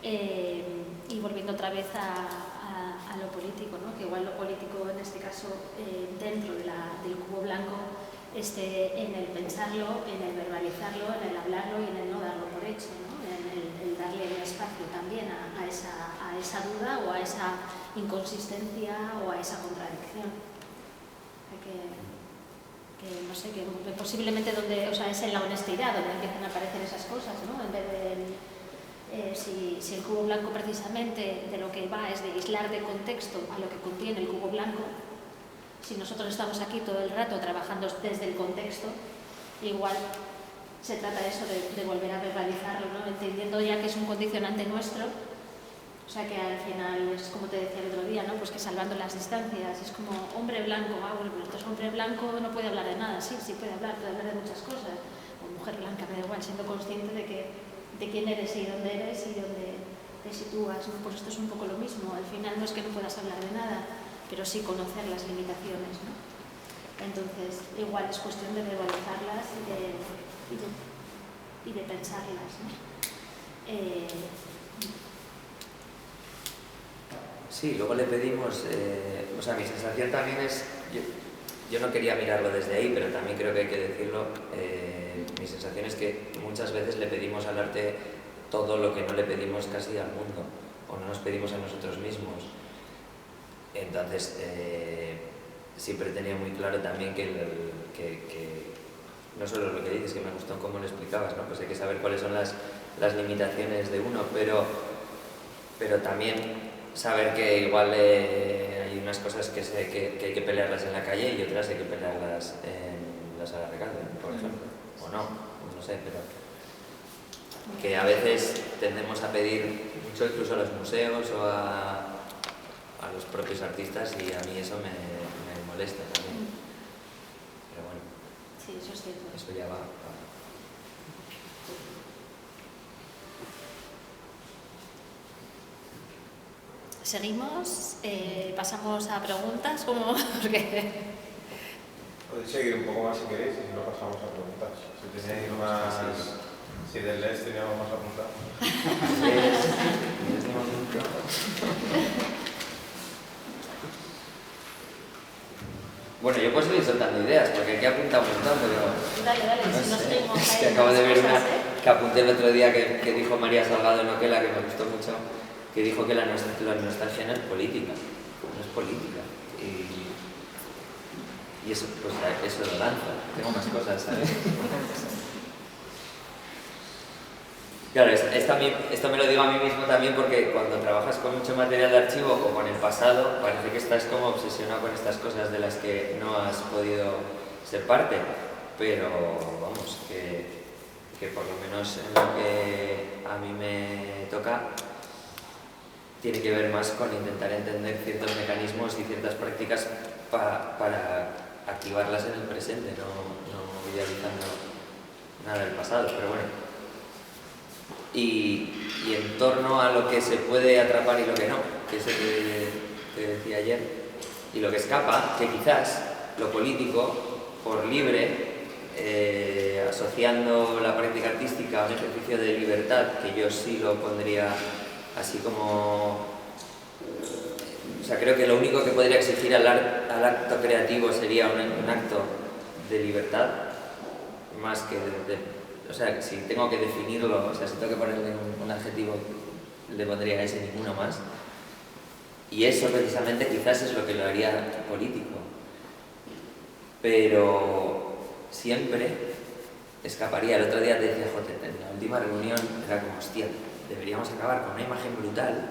Y volviendo otra vez a lo político, ¿no? Que igual lo político en este caso dentro del cubo blanco esté en el pensarlo, en el verbalizarlo, en el hablarlo y en el no darlo por hecho, ¿no? En el darle un espacio también a esa duda o a esa inconsistencia o a esa contradicción. Que no sé, que posiblemente es en la honestidad donde empiezan a aparecer esas cosas, ¿no? En vez de si el cubo blanco precisamente de lo que va es de aislar de contexto a lo que contiene el cubo blanco, si nosotros estamos aquí todo el rato trabajando desde el contexto, igual se trata eso de volver a verbalizarlo, ¿no? Entendiendo ya que es un condicionante nuestro. O sea que al final es como te decía el otro día, ¿no? Pues que salvando las distancias, es como hombre blanco, bueno, pues entonces hombre blanco no puede hablar de nada, sí puede hablar de muchas cosas, o mujer blanca, me da igual, siendo consciente de quién eres y dónde eres y dónde te sitúas, ¿no? Pues esto es un poco lo mismo, al final no es que no puedas hablar de nada, pero sí conocer las limitaciones, ¿no? Entonces igual es cuestión de verbalizarlas y de pensarlas, ¿no? Sí, luego le pedimos, mi sensación también es, yo no quería mirarlo desde ahí, pero también creo que hay que decirlo, mi sensación es que muchas veces le pedimos al arte todo lo que no le pedimos casi al mundo, o no nos pedimos a nosotros mismos. Entonces, siempre tenía muy claro también que no solo lo que dices, que me gustó cómo lo explicabas, ¿no? Pues hay que saber cuáles son las limitaciones de uno, pero también saber que igual hay unas cosas que hay que pelearlas en la calle y otras hay que pelearlas en la sala de Recalde, por ejemplo, o no sé, pero que a veces tendemos a pedir mucho incluso a los museos o a los propios artistas y a mí eso me molesta también, pero bueno, sí, eso es cierto. Eso ya va. Seguimos, pasamos a preguntas, como porque... Podéis seguir un poco más si queréis y si no pasamos a preguntas. Si tenéis más... Si del LES teníamos más apuntados. Bueno, yo puedo seguir soltando ideas, porque aquí apunta un montón, pero... Dale, No si nos sé, tenemos es ahí que acabo de ver unas una cosas, que apunté el otro día que dijo María Salgado en Oquela, que me gustó mucho, que dijo que la nostalgia no es política, no es política. Y eso, pues eso lo lanzo. Tengo más cosas, ¿sabes? Claro, esto me lo digo a mí mismo también porque cuando trabajas con mucho material de archivo o con el pasado, parece que estás como obsesionado con estas cosas de las que no has podido ser parte. Pero vamos, que por lo menos en lo que a mí me toca, tiene que ver más con intentar entender ciertos mecanismos y ciertas prácticas para activarlas en el presente, no idealizando nada del pasado, pero bueno. Y en torno a lo que se puede atrapar y lo que no, que es lo que decía ayer, y lo que escapa, que quizás lo político, por libre, asociando la práctica artística a un ejercicio de libertad, que yo sí lo pondría así como... O sea, creo que lo único que podría exigir al acto creativo sería un acto de libertad, más que o sea, si tengo que definirlo, o sea, si tengo que ponerle un adjetivo, le pondría ese, ninguno más. Y eso precisamente quizás es lo que lo haría político. Pero siempre escaparía. El otro día te decía, joder, en la última reunión era como, hostia, deberíamos acabar con una imagen brutal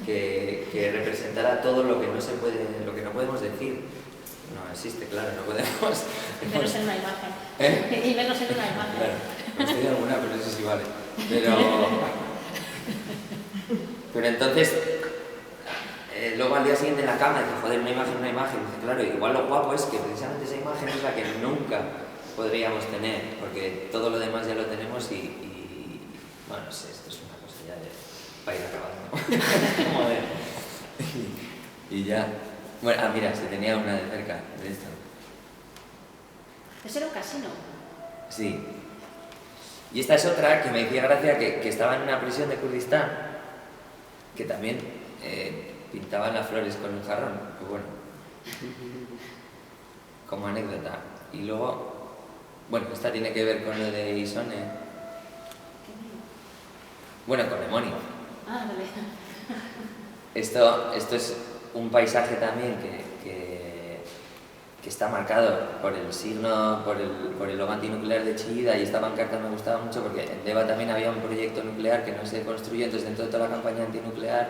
que representara todo lo que no se puede, lo que no podemos decir. No existe, claro, no podemos. Menos en una imagen. Y menos en una imagen. Claro, no estoy de alguna, pero eso sí vale. Pero entonces, luego al día siguiente en la cama, dice, joder, una imagen. Dice, claro, igual lo guapo es que precisamente esa imagen es la que nunca podríamos tener, porque todo lo demás ya lo tenemos y bueno, no sé, esto es una cosa ya para ir acabando. Joder. Y ya. Bueno, mira, se tenía una de cerca de esto. Eso era un casino. Sí. Y esta es otra que me decía gracia que estaba en una prisión de Kurdistán, que también pintaban las flores con un jarrón, pues bueno, como anécdota. Y luego, bueno, esta tiene que ver con lo de Isone. Bueno, con Lemoni. Ah, vale. Esto es un paisaje también que está marcado por el signo, por el logo antinuclear de Chillida, y esta pancarta me gustaba mucho porque en Deva también había un proyecto nuclear que no se construyó, entonces dentro de toda la campaña antinuclear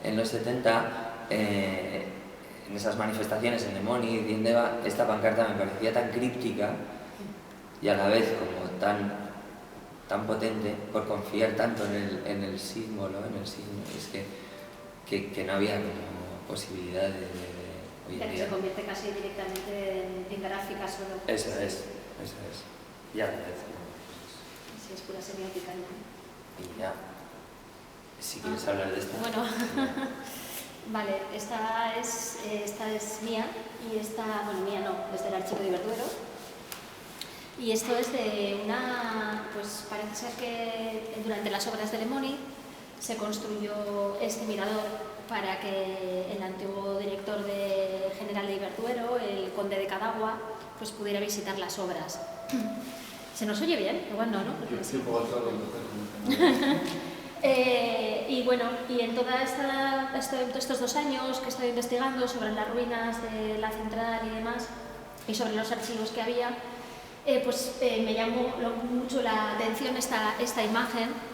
en los 70, en esas manifestaciones en Lemoni y en Deva, esta pancarta me parecía tan críptica y a la vez como tan potente por confiar tanto en el símbolo, es que no había como posibilidad de hoy en Que día. se convierte casi directamente en gráfica solo. Eso es. Ya lo ves. Sí, es pura semiótica ya. Y ya. Si quieres hablar de esto. Bueno, vale, esta es mía y esta, bueno, mía no, es del Archivo de Iberduero. Y esto es de una, pues parece ser que durante las obras de Lemoni se construyó este mirador para que el antiguo director general de Iberduero, el conde de Cadagua, pues pudiera visitar las obras. ¿Se nos oye bien? Igual no, ¿no? Y bueno, y en todos estos 2 años que estoy investigando sobre las ruinas de la central y demás, y sobre los archivos que había, me llamó mucho la atención esta imagen,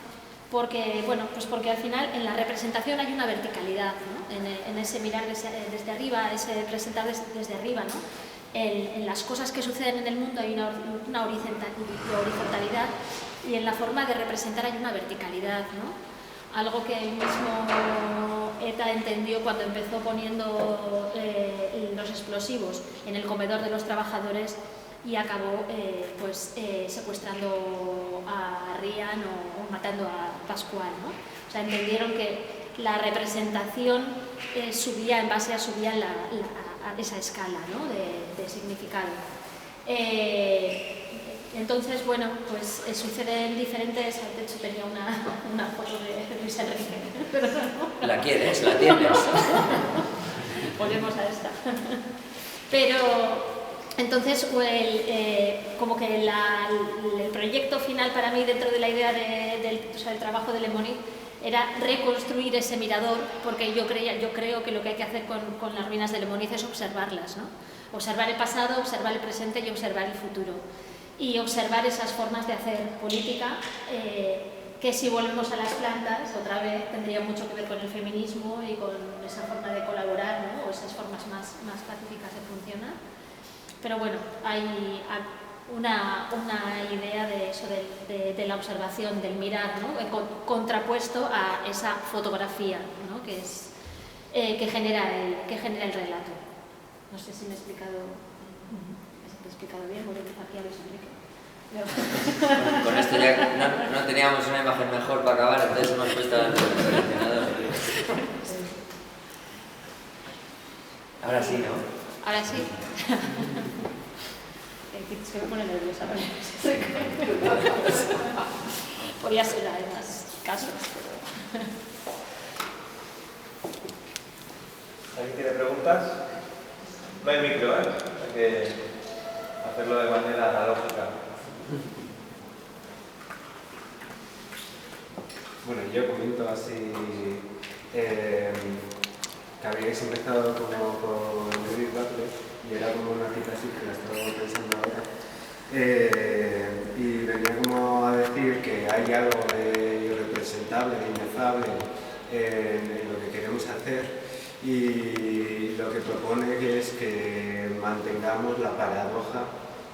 porque, bueno, pues porque al final en la representación hay una verticalidad, ¿no? En ese mirar desde arriba, ese presentar desde arriba, ¿no? En las cosas que suceden en el mundo hay una horizontalidad y en la forma de representar hay una verticalidad, ¿no? Algo que el mismo ETA entendió cuando empezó poniendo los explosivos en el comedor de los trabajadores y acabó secuestrando a Rian o matando a Pascual, ¿no? O sea, entendieron que la representación subía en base a esa escala, ¿no? de significado. Entonces, bueno, pues suceden diferentes... De hecho, tenía una foto de Luis Enrique, pero no. ¿La quieres? ¿La tienes? Volvemos a esta. Pero entonces como que el proyecto final para mí dentro de la idea del trabajo de Lemoniz era reconstruir ese mirador, porque yo creo que lo que hay que hacer con las ruinas de Lemoniz es observarlas, ¿no? Observar el pasado, observar el presente y observar el futuro. Y observar esas formas de hacer política que si volvemos a las plantas, otra vez tendría mucho que ver con el feminismo y con esa forma de colaborar, ¿no? O esas formas más pacíficas de funcionar. Pero bueno, hay una idea de eso, de la observación, del mirar, ¿no? Contrapuesto a esa fotografía, ¿no? que genera el relato. No sé si me he explicado bien, bueno, aquí a Luis Enrique. Con esto ya no teníamos una imagen mejor para acabar, entonces hemos puesto al seleccionador. Ahora sí, ¿no? Ahora sí. Es que me pone nerviosa. Podría ser además casos, pero... ¿Alguien tiene preguntas? No hay micro, ¿eh? Hay que hacerlo de manera analógica. Bueno, yo comento así que habíais empezado como con Judith Butler y era como una cita así que la estaba pensando ahora y venía como a decir que hay algo de irrepresentable, de inefable en lo que queremos hacer y lo que propone que es que mantengamos la paradoja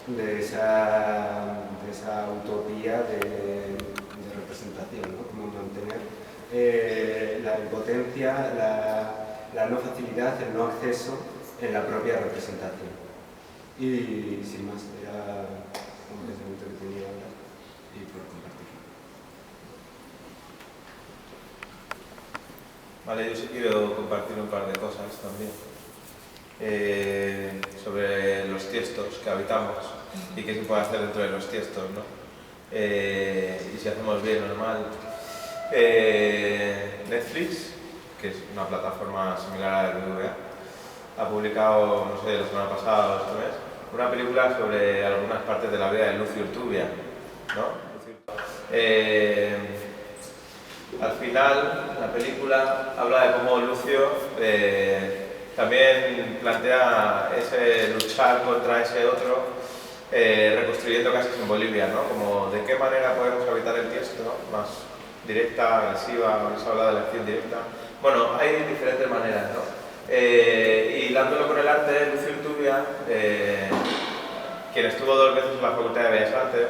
de esa utopía de representación, ¿no? Como mantener la impotencia, la no facilidad, el no acceso en la propia representación. Y sin más, era un pensamiento que tenía ahora y por compartirlo. Vale, yo sí quiero compartir un par de cosas también sobre los tiestos que habitamos y qué se puede hacer dentro de los tiestos, ¿no? Y si hacemos bien o mal. Netflix, que es una plataforma similar a la BBVA, ha publicado, no sé, la semana pasada o este mes, una película sobre algunas partes de la vida de Lucio Urtubia, ¿no? Al final, la película habla de cómo Lucio también plantea ese luchar contra ese otro, reconstruyendo casas en Bolivia, ¿no? Como de qué manera podemos habitar el tiesto, ¿no? Más directa, agresiva, se habla de la acción directa. Bueno, hay diferentes maneras, ¿no? Y dándolo con el arte, Lucio Urtubia, quien estuvo 2 veces en la Facultad de Bellas Artes,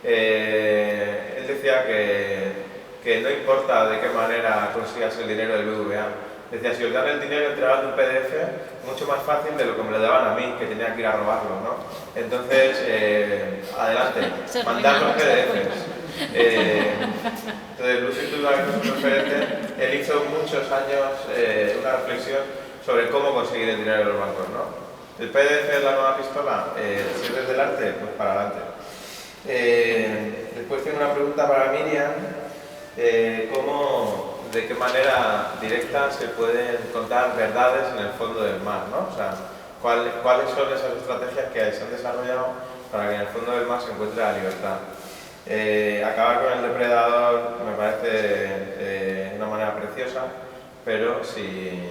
él decía que no importa de qué manera consigas el dinero del BBVA. Decía, si os dan el dinero entregando un PDF, mucho más fácil de lo que me lo daban a mí, que tenía que ir a robarlo, ¿no? Entonces, adelante, mandar los PDFs. Entonces, Lucio Urtubia, que es un referente, él hizo muchos años una reflexión sobre cómo conseguir el dinero de los bancos, ¿no? El PDF es la nueva pistola, si es del arte, pues para adelante. Después tengo una pregunta para Miriam. ¿De qué manera directa se pueden contar verdades en el fondo del mar, ¿no? O sea, ¿cuáles son esas estrategias que se han desarrollado para que en el fondo del mar se encuentre la libertad? Acabar con el depredador me parece una manera preciosa, pero si,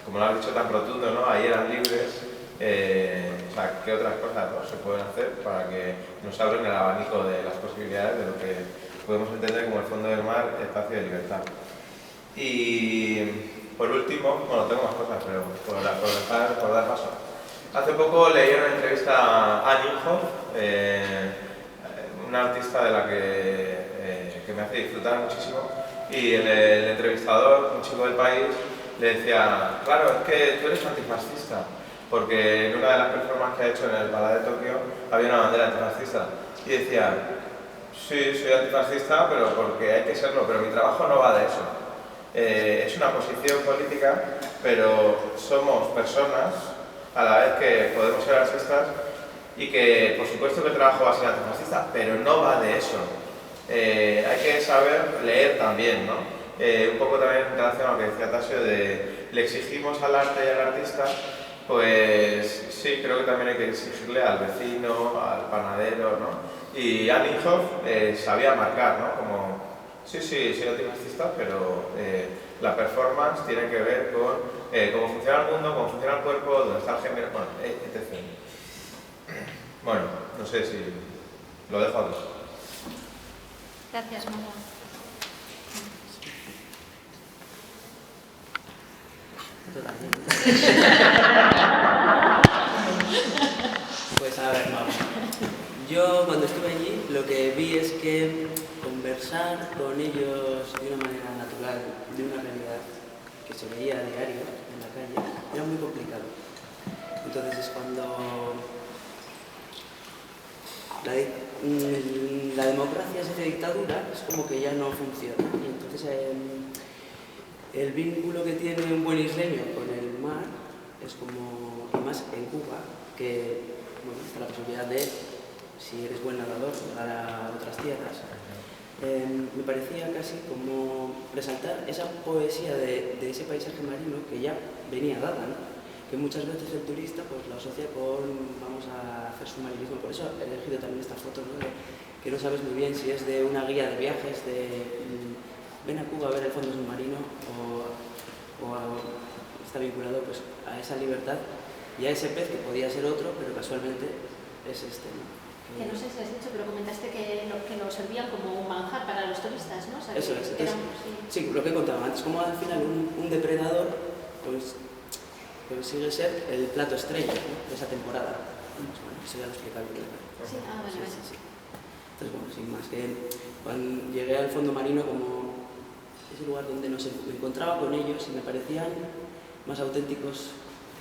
como lo has dicho tan rotundo, ¿no? Ahí eran libres, o sea, ¿qué otras cosas, ¿no? se pueden hacer para que nos abren el abanico de las posibilidades de lo que podemos entender como el fondo del mar, espacio de libertad? Y por último, bueno, tengo más cosas, pero por dar paso. Hace poco leí una entrevista a Anne Inhofe, una artista de la que me hace disfrutar muchísimo, y el entrevistador, un chico del país, le decía, claro, es que tú eres antifascista, porque en una de las performances que ha hecho en el Palau de Tokio había una bandera antifascista, y decía, sí, soy antifascista, pero porque hay que serlo, pero mi trabajo no va de eso. Es una posición política, pero somos personas a la vez que podemos ser artistas y que por supuesto que el trabajo va a ser antifascista, pero no va de eso. Hay que saber leer también, ¿no? Un poco también en relación a lo que decía Tasio, le exigimos al arte y al artista Pues sí, creo que también hay que exigirle al vecino, al panadero, ¿no? Y Anninhoff sabía marcar, ¿no? Como, sí, soy antifascista, pero la performance tiene que ver con cómo funciona el mundo, cómo funciona el cuerpo, dónde está el género, bueno, etc. Bueno, no sé si lo dejo aquí. Gracias, Marga. Pues a ver, vamos. Yo cuando estuve allí lo que vi es que conversar con ellos de una manera natural, de una realidad que se veía a diario en la calle, era muy complicado. Entonces es cuando la democracia se hace dictadura, es como que ya no funciona. Y entonces el vínculo que tiene un buen isleño con el mar es como, y más en Cuba, que bueno, está la posibilidad de, si eres buen nadador, llegar a otras tierras. Me parecía casi como resaltar esa poesía de ese paisaje marino que ya venía dada, ¿no? Que muchas veces el turista pues lo asocia con vamos a hacer submarinismo. Por eso he elegido también esta foto, ¿no? Que no sabes muy bien si es de una guía de viajes, de ven a Cuba a ver el fondo submarino o está vinculado pues a esa libertad y a ese pez que podía ser otro, pero casualmente es este, ¿no? Que no sé si has dicho, pero comentaste que lo servían como un manjar para los turistas, ¿no? O sea, Eso que es. sí, Lo que contaba antes, como al final un depredador pues consigue ser el plato estrella, ¿no? De esa temporada. Pues, bueno, eso ya lo explicaba bien. Sí, vale. Sí. Entonces, bueno, sin más, que cuando llegué al fondo marino como ese lugar donde nos encontraba con ellos y me parecían más auténticos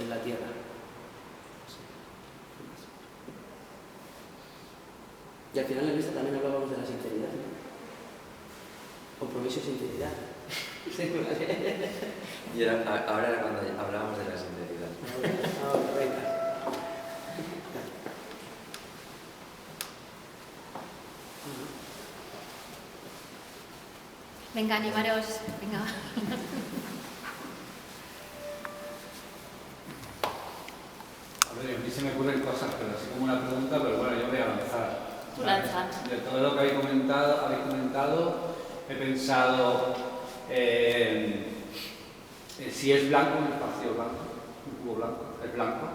en la tierra. Y al final en esta también hablábamos de la sinceridad, ¿no? Compromiso y sinceridad. Y ahora era cuando hablábamos de la sinceridad. Ahora, venga. Venga, animaros. Venga. A ver, a mí se me ocurren cosas, pero así como una pregunta, pero bueno, yo voy a lanzar. Tú lanza. De todo lo que habéis comentado, he pensado si es blanco un espacio blanco, un cubo blanco, ¿es blanco?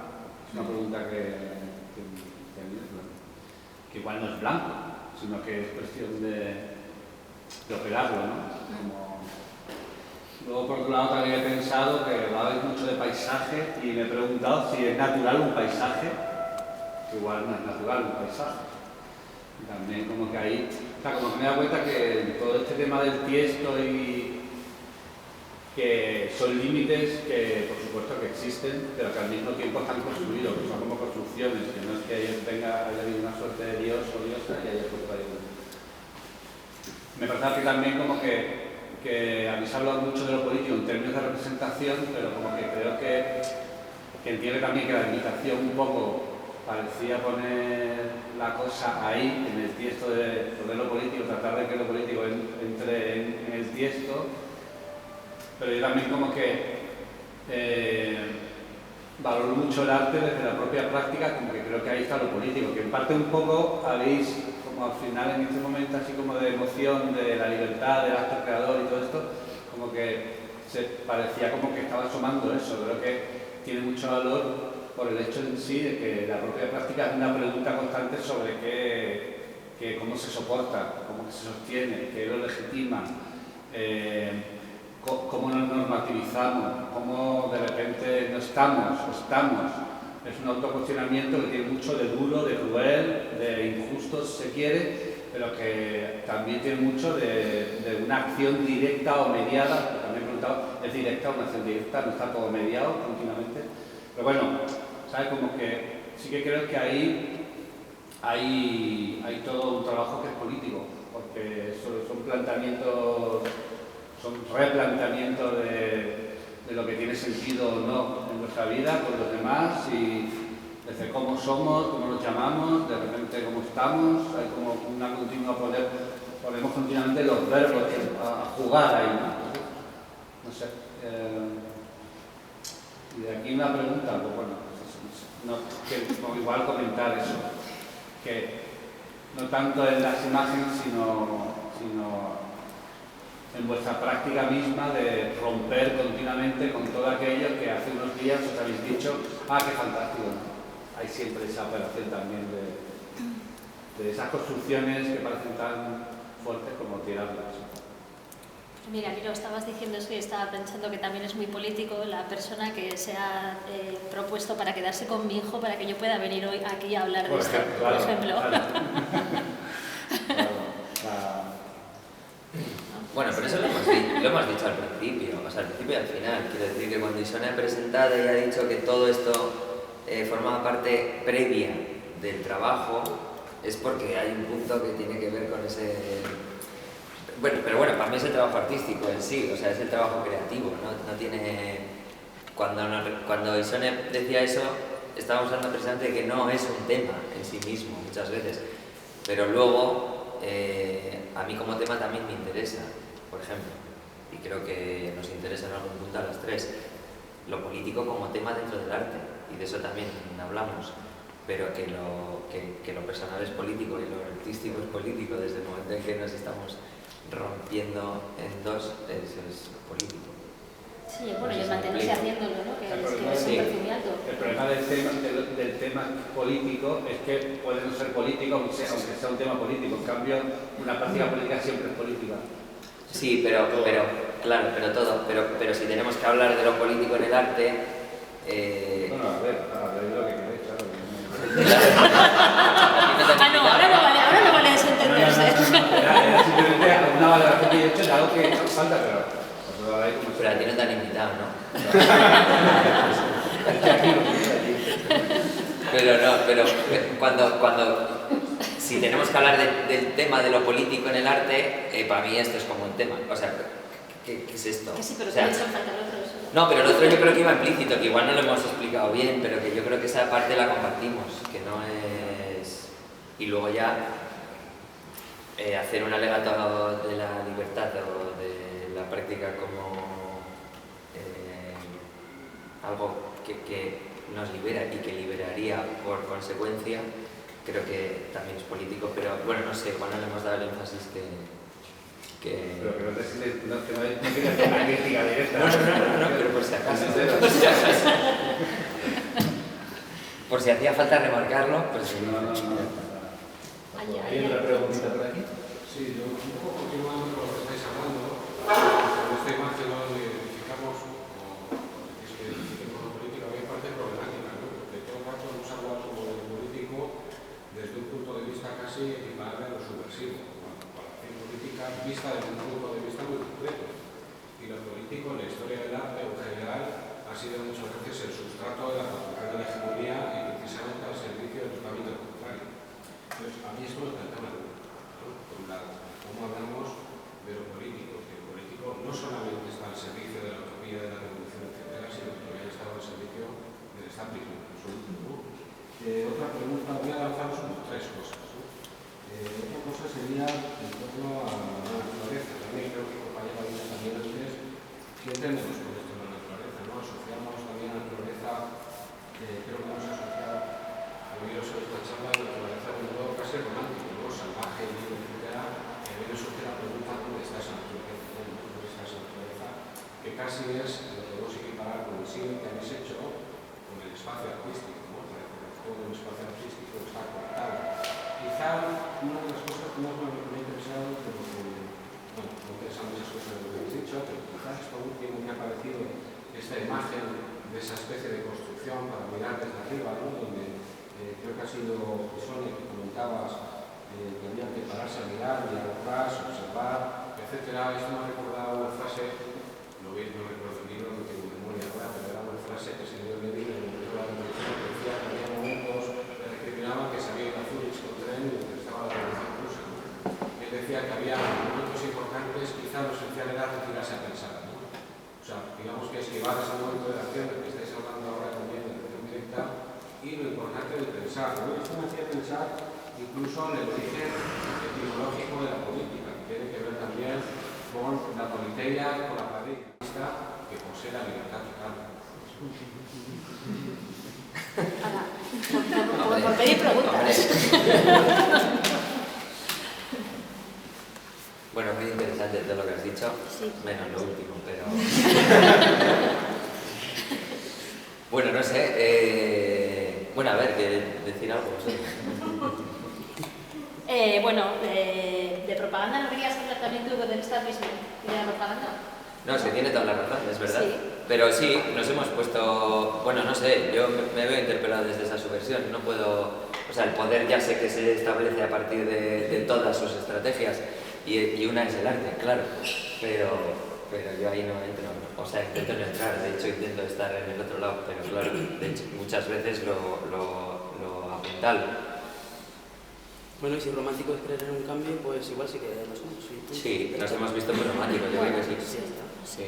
Es una pregunta que a mí es blanco. Que igual no es blanco, sino que es cuestión de operarlo, ¿no? Luego, por otro lado, también he pensado que hablabais mucho de paisaje y me he preguntado si es natural un paisaje, que igual no es natural un paisaje. Y también como que ahí, o sea, como que me he dado cuenta que todo este tema del tiesto y que son límites que por supuesto que existen, pero que al mismo tiempo están construidos, que son como construcciones, que no es que haya habido una suerte de Dios o diosa y haya puesto ahí. Me parece que también como que habéis hablado mucho de lo político en términos de representación, pero como que creo que entiende también que la limitación un poco parecía poner la cosa ahí, en el tiesto de lo político, tratar de que lo político entre en el tiesto, pero yo también como que valoro mucho el arte desde la propia práctica, como que creo que ahí está lo político, que en parte un poco habéis, como al final en este momento así como de emoción, de la libertad, del acto creador y todo esto, como que se parecía como que estaba asomando eso. Creo que tiene mucho valor por el hecho en sí de que la propia práctica es una pregunta constante sobre cómo se soporta, cómo se sostiene, qué lo legitima, cómo nos normativizamos, cómo de repente no estamos o estamos. Es un autocuestionamiento que tiene mucho de duro, de cruel, de injusto si se quiere, pero que también tiene mucho de una acción directa o mediada. También he preguntado, ¿es directa o una acción directa? No está todo mediado continuamente. Pero bueno, ¿sabes? Como que sí que creo que ahí hay todo un trabajo que es político, porque son planteamientos, son replanteamientos de lo que tiene sentido o no en nuestra vida con los demás y desde cómo somos, cómo nos llamamos, de repente cómo estamos, hay como una continua ponemos continuamente los verbos a jugar ahí, ¿no? No sé. Y de aquí una pregunta, pues bueno, no, que, igual comentar eso, que no tanto en las imágenes, sino en vuestra práctica misma de romper continuamente con todo aquello que hace unos días os habéis dicho, qué fantástico, ¿no? Hay siempre esa operación también de esas construcciones que parecen tan fuertes como tirarlas. Mira, lo estabas diciendo, es que estaba pensando que también es muy político la persona que se ha propuesto para quedarse con mi hijo para que yo pueda venir hoy aquí a hablar de esto, por ejemplo. Claro. Bueno, pero eso lo hemos dicho al principio, o sea, al principio y al final. Quiero decir que cuando Isone ha presentado y ha dicho que todo esto formaba parte previa del trabajo, es porque hay un punto que tiene que ver con ese... Bueno, pero bueno, para mí es el trabajo artístico en sí, o sea, es el trabajo creativo, no tiene... Cuando Isone decía eso, estábamos hablando precisamente de que no es un tema en sí mismo, muchas veces, pero luego a mí como tema también me interesa, por ejemplo, y creo que nos interesa en algún punto a las tres, lo político como tema dentro del arte, y de eso también hablamos, pero que lo personal es político y lo artístico es político desde el momento en que nos estamos rompiendo en dos, eso es político. Sí, bueno, y el mantenerse haciéndolo, ¿no? Que es un perfil muy alto. El problema del tema político es que puede no ser político aunque sea un tema político. En cambio, una práctica política siempre es política. Sí, pero si tenemos que hablar de lo político en el arte... Bueno, a ver lo que queréis, claro. No, ahora no vale desentenderse. Era simplemente una valoración que yo he hecho de algo que falta, pero... Pero a ti no te han invitado, ¿no? pero cuando si tenemos que hablar del tema de lo político en el arte, para mí esto es como un tema. O sea, ¿qué es esto? Que sí, pero o sea, que falta el otro. Eso. No, pero el otro yo creo que iba implícito, que igual no lo hemos explicado bien, pero que yo creo que esa parte la compartimos, que no es... Y luego ya hacer un alegato de la libertad o de la práctica como algo que nos libera y que liberaría por consecuencia, creo que también es político, pero bueno, no sé, igual no le hemos dado el énfasis que... Pero que no quería hacer una crítica directa. No, pero por si acaso. Por si hacía falta remarcarlo, pues... ¿Hay otra preguntita por aquí? Sí, yo un poco continuando con lo que estáis hablando, con esta imagen donde identificamos lo político, a mí me parece problemática, ¿no? Porque todo el rato hemos hablado como del político desde un punto de vista casi equiparable a lo subversivo, cuando la acción política vista desde un punto de vista muy concreto. Y lo político en la historia del arte en general ha sido muchas veces el sustrato de la construcción de la hegemonía y precisamente al servicio de los hábitos contrarios. Entonces, a mí esto me encanta, ¿no? Por un lado, cómo hablamos de lo político, que el político no solamente está al servicio de la utopía, de la revolución, etc., sino que también está al servicio del establishment absoluto, ¿no? Otra pregunta, voy a lanzaros como tres cosas, ¿no? Otra cosa sería en torno a la naturaleza. También creo que el compañero dice también antes, ¿qué entendemos con esto de la naturaleza? ¿No? Asociamos también a la naturaleza, creo que hemos asociado, oíros en esta charla, la naturaleza de un modo casi romántico, ¿no? Salvaje, libre, etcétera. Y a mí me surge la pregunta, ¿dónde está esa naturaleza? ¿Dónde está esa naturaleza? Que casi es lo que podemos equiparar con el símil que habéis hecho con el espacio artístico, ¿no? Todo el espacio artístico está conectado. Quizá una de las cosas que más me ha interesado, pero que, bueno, me interesan muchas cosas de lo que habéis dicho, pero quizás esto último me ha parecido esta imagen de esa especie de construcción para mirar desde arriba, ¿no? Donde creo que ha sido Sonia que comentabas que había que pararse a mirar atrás, observar, etcétera. Esto me ha recordado una frase, no recuerdo el libro, no tengo memoria ahora, pero era una frase que se dio en Lenin en el momento de la revolución, que decía que había momentos que recriminaban que se había ido a Zurich con tren y que estaba la revolución rusa, ¿no? Él decía que había momentos importantes, quizá lo esencial era retirarse a pensar, ¿no? O sea, digamos que esquivar ese momento de acción del que estáis hablando ahora también de acción directa y lo importante de pensar, ¿no? Esto me hacía pensar incluso en el origen etimológico de la política, que tiene que ver también con la politeia, con la paradigma que posee la libertad total. por pedir preguntas. Bueno, muy interesante todo lo que has dicho, Sí. menos lo último, pero... Bueno, no sé, bueno, a ver, decir algo vosotros. Bueno, de propaganda no querías hablar también tú del establishment y de la propaganda. No, es que tiene toda la razón, es verdad. Sí. Pero sí, nos hemos puesto... Bueno, no sé, yo me veo interpelado desde esa subversión. No puedo... O sea, el poder ya sé que se establece a partir de todas sus estrategias. Y una es el arte, claro. Pero yo ahí no entro. O sea, intento no entrar. De hecho, intento estar en el otro lado. Pero claro, de hecho, muchas veces lo apuntalo. Bueno, y si romántico es creer en un cambio, pues igual sí que lo somos. Sí, nos hemos visto muy románticos, yo creo que sí. Sí.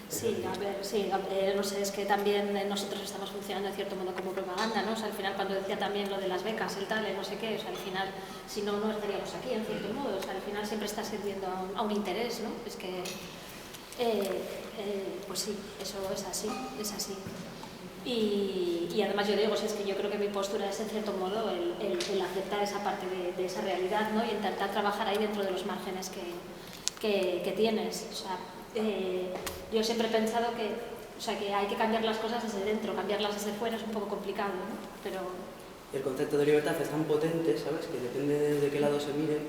Sí, a ver, no sé, es que también nosotros estamos funcionando de cierto modo como propaganda, ¿no? O sea, al final cuando decía también lo de las becas, el tal, no sé qué, o sea, al final, si no, no estaríamos aquí, en cierto modo, o sea, al final siempre está sirviendo a un interés, ¿no? Es que, pues sí, eso es así, es así. Y además yo digo, es que yo creo que mi postura es en cierto modo el aceptar esa parte de esa realidad, ¿no? Y intentar trabajar ahí dentro de los márgenes que tienes, o sea, yo siempre he pensado que, o sea, que hay que cambiar las cosas desde dentro, cambiarlas desde fuera es un poco complicado, ¿no? Pero... El concepto de libertad es tan potente, ¿sabes? Que depende de qué lado se mire,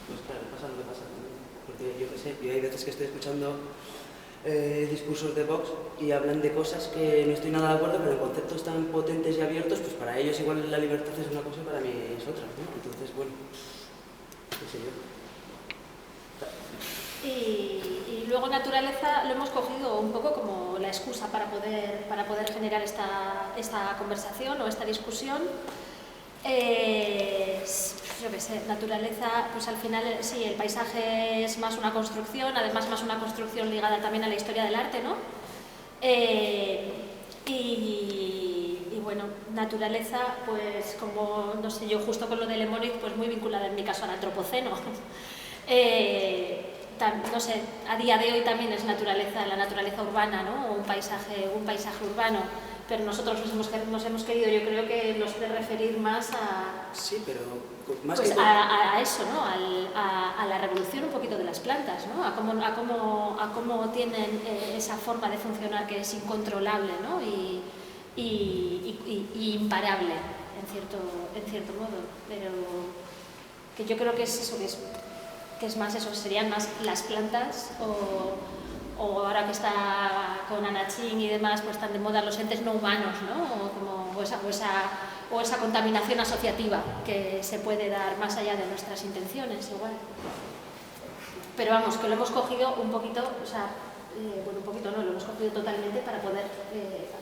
pues claro, pasa lo que pasa. Porque yo qué sé, yo hay veces que estoy escuchando discursos de Vox y hablan de cosas que no estoy nada de acuerdo, pero en conceptos tan potentes y abiertos, pues para ellos igual la libertad es una cosa y para mí es otra, ¿no? Entonces, bueno, qué sé yo. Y luego naturaleza lo hemos cogido un poco como la excusa para poder generar esta conversación o esta discusión. Yo qué sé, naturaleza, pues al final sí, el paisaje es más una construcción, además más una construcción ligada también a la historia del arte, ¿no? Y bueno, naturaleza, pues como, no sé, yo justo con lo de Lemoniz, pues muy vinculada en mi caso al antropoceno. No sé, a día de hoy también es naturaleza, la naturaleza urbana, ¿no? O un paisaje urbano, pero nosotros nos hemos querido, yo creo que nos de referir más a... Sí, pero más pues que... a eso, ¿no? A la revolución un poquito de las plantas, ¿no? A cómo tienen esa forma de funcionar que es incontrolable, ¿no? Y imparable, en cierto modo, pero que yo creo que es eso, que es más eso, serían más las plantas o ahora que está con Anna Ching y demás, pues están de moda los entes no humanos, ¿no? O esa contaminación asociativa que se puede dar más allá de nuestras intenciones, igual. Pero vamos, que lo hemos cogido un poquito, o sea, bueno, un poquito no, lo hemos cogido totalmente para poder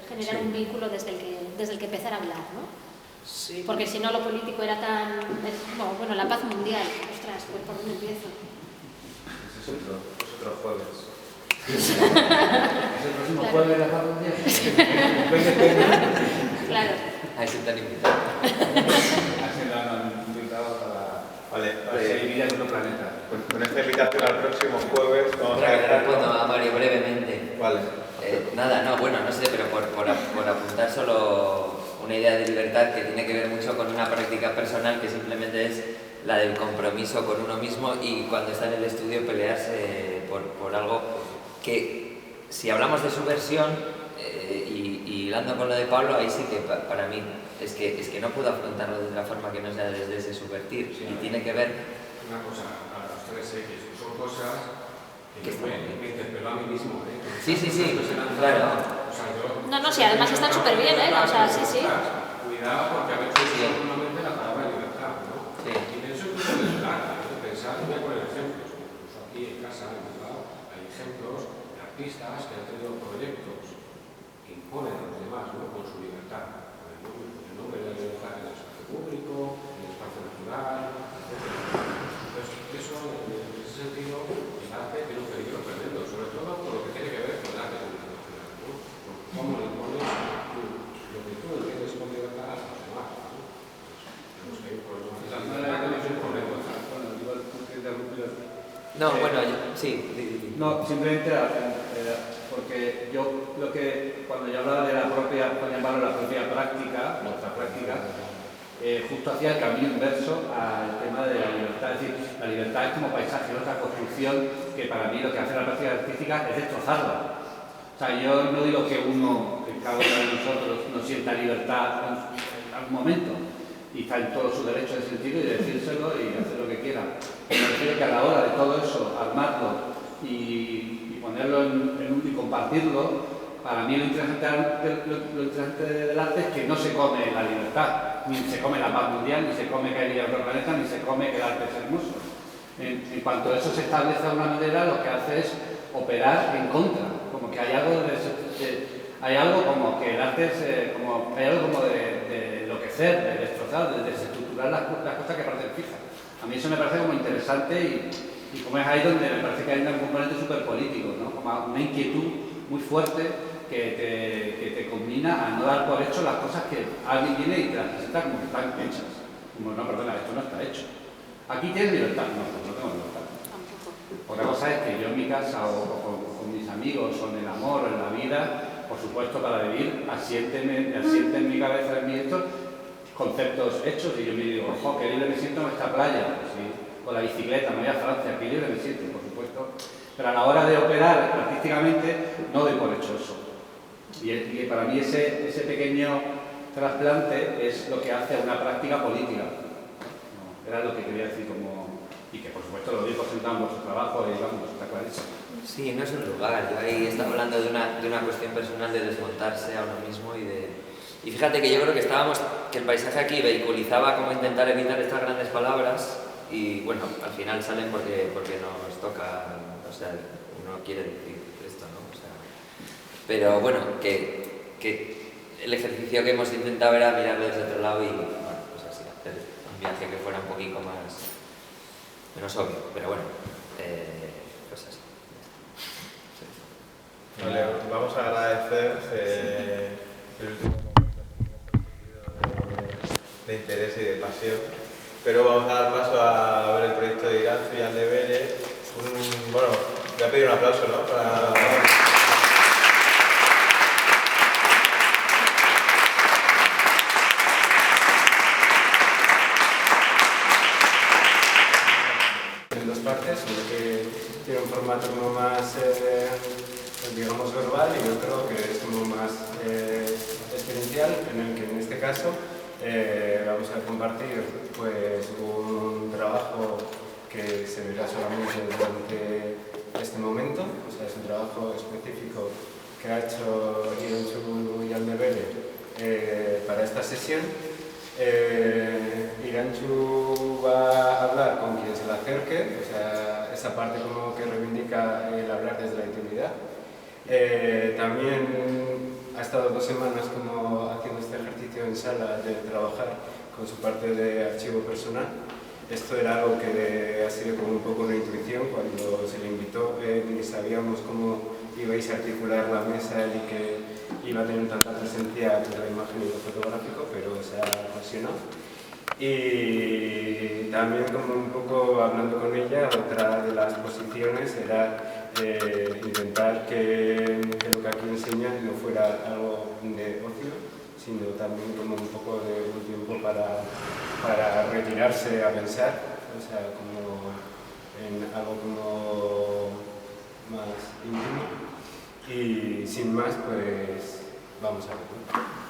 generar un vínculo desde el que empezar a hablar, ¿no? Sí. Porque si no lo político era tan... bueno, la paz mundial, ostras, pues ¿por dónde empiezo? Ese es otro jueves. ¿Es el próximo jueves de la paz mundial? Claro. Ahí se están invitados. Así lo han invitado para seguir en otro planeta. Con esta invitación al próximo jueves vamos Otra a que respondo a Mario brevemente. Vale. Nada, no, bueno, no sé, pero por apuntar solo una idea de libertad que tiene que ver mucho con una práctica personal que simplemente es la del compromiso con uno mismo y cuando está en el estudio pelearse por algo que, si hablamos de subversión y hilando con lo de Pablo, ahí sí que para mí es que no puedo afrontarlo de otra forma que no sea desde ese subvertir, sí, y tiene que ver... Una cosa, a los 3X, son cosas que me interpeló a mí mismo. Sí, claro. O sea, yo, No, sí, además están súper bien, ¿eh? O sea, sí. Cuidado porque a veces normalmente la palabra libertad, ¿no? Sí. Y pienso incluso en el plan, pensar, voy a poner ejemplos, incluso aquí en casa, en Bilbao, hay ejemplos de artistas que han tenido proyectos que imponen a los demás, ¿no? Con su libertad, el nombre de la libertad en el espacio público, en el espacio natural, etc. Entonces, eso, en ese sentido, me parece que tiene un peligro tremendo, sobre todo por lo que tiene que ver con el arte internacional, ¿no? Por cómo le impones lo que tú entiendes con libertad a los demás, ¿no? Tenemos que ir por eso. Es un problema. Bueno, igual tú que interrumpir. No, bueno, sí. No, simplemente porque porque yo lo que, cuando yo hablaba de la propia, por llamarlo la propia práctica, nuestra práctica, justo hacía el camino inverso al tema de la libertad. Es decir, la libertad es como paisaje, otra construcción que para mí lo que hace la práctica artística es destrozarla. O sea, yo no digo que cada uno de nosotros no sienta libertad en algún momento y está en todo su derecho de sentirlo y de decírselo y hacer lo que quiera. Me refiero que a la hora de todo eso, armarlo y ponerlo y compartirlo, para mí lo interesante del arte es que no se come la libertad, ni se come la paz mundial, ni se come que hay vida en otro planeta, ni se come que el arte es hermoso. En cuanto eso se establece de una manera, lo que hace es operar en contra, como que hay algo como que el arte es hay algo como de enloquecer, de destrozar, de desestructurar las cosas que parecen fijas. A mí eso me parece como interesante y como es ahí donde me parece que hay un componente súper político, ¿no? Como una inquietud muy fuerte que te combina a no dar por hecho las cosas que alguien viene y te las presenta como que están hechas. Como, no, perdona, esto no está hecho. Aquí tienes libertad, no tengo libertad. Otra cosa es que yo en mi casa o con mis amigos o en el amor o en la vida, por supuesto para vivir, asiente en mi cabeza, en mi esto, conceptos hechos y yo me digo, ojo, qué libre me siento en esta playa, pues, sí, con la bicicleta, me voy a Francia, qué libre me siento, por supuesto. Pero a la hora de operar artísticamente no doy por hecho eso. Y para mí ese pequeño trasplante es lo que hace una práctica política. No, era lo que quería decir y que por supuesto lo digo sentado en vuestro trabajo y vamos, está clarísimo. Sí, no es un lugar. Yo ahí estaba hablando de una cuestión personal de desmontarse a uno mismo y fíjate que yo creo que el paisaje aquí vehiculizaba como intentar evitar estas grandes palabras y bueno, al final salen porque nos toca, o sea, uno quiere decir esto, ¿no? O sea, pero bueno, que el ejercicio que hemos intentado era mirarlo desde otro lado y bueno, pues así, hacer un viaje que fuera un poquito menos obvio, pero bueno, pues así. Vale, vamos a agradecer el último de interés y de pasión, pero vamos a dar paso a ver el proyecto de Iranzu y Aldebere. Bueno, voy a pedir un aplauso, ¿no? En dos partes, uno que tiene un formato como más, digamos, verbal y otro que es como más experiencial, en el que en este caso vamos a compartir pues un trabajo que se verá solamente durante este momento, o sea, es un trabajo específico que ha hecho Iranzu y Aldebere para esta sesión. Iranzu va a hablar con quien se le acerque, o sea, esa parte como que reivindica el hablar desde la intimidad. También ha estado 2 semanas como haciendo este ejercicio en sala de trabajar con su parte de archivo personal. Esto era algo que ha sido como un poco una intuición cuando se le invitó, ni sabíamos cómo ibais a articular la mesa y que iba a tener tanta presencia entre la imagen y lo fotográfico, pero se ha apasionado. Y también como un poco hablando con ella, otra de las posiciones era intentar que lo que aquí enseñan no fuera algo de ocio, sino también como un poco de un tiempo para retirarse a pensar, o sea, como en algo como más íntimo. Y sin más, pues vamos a ver.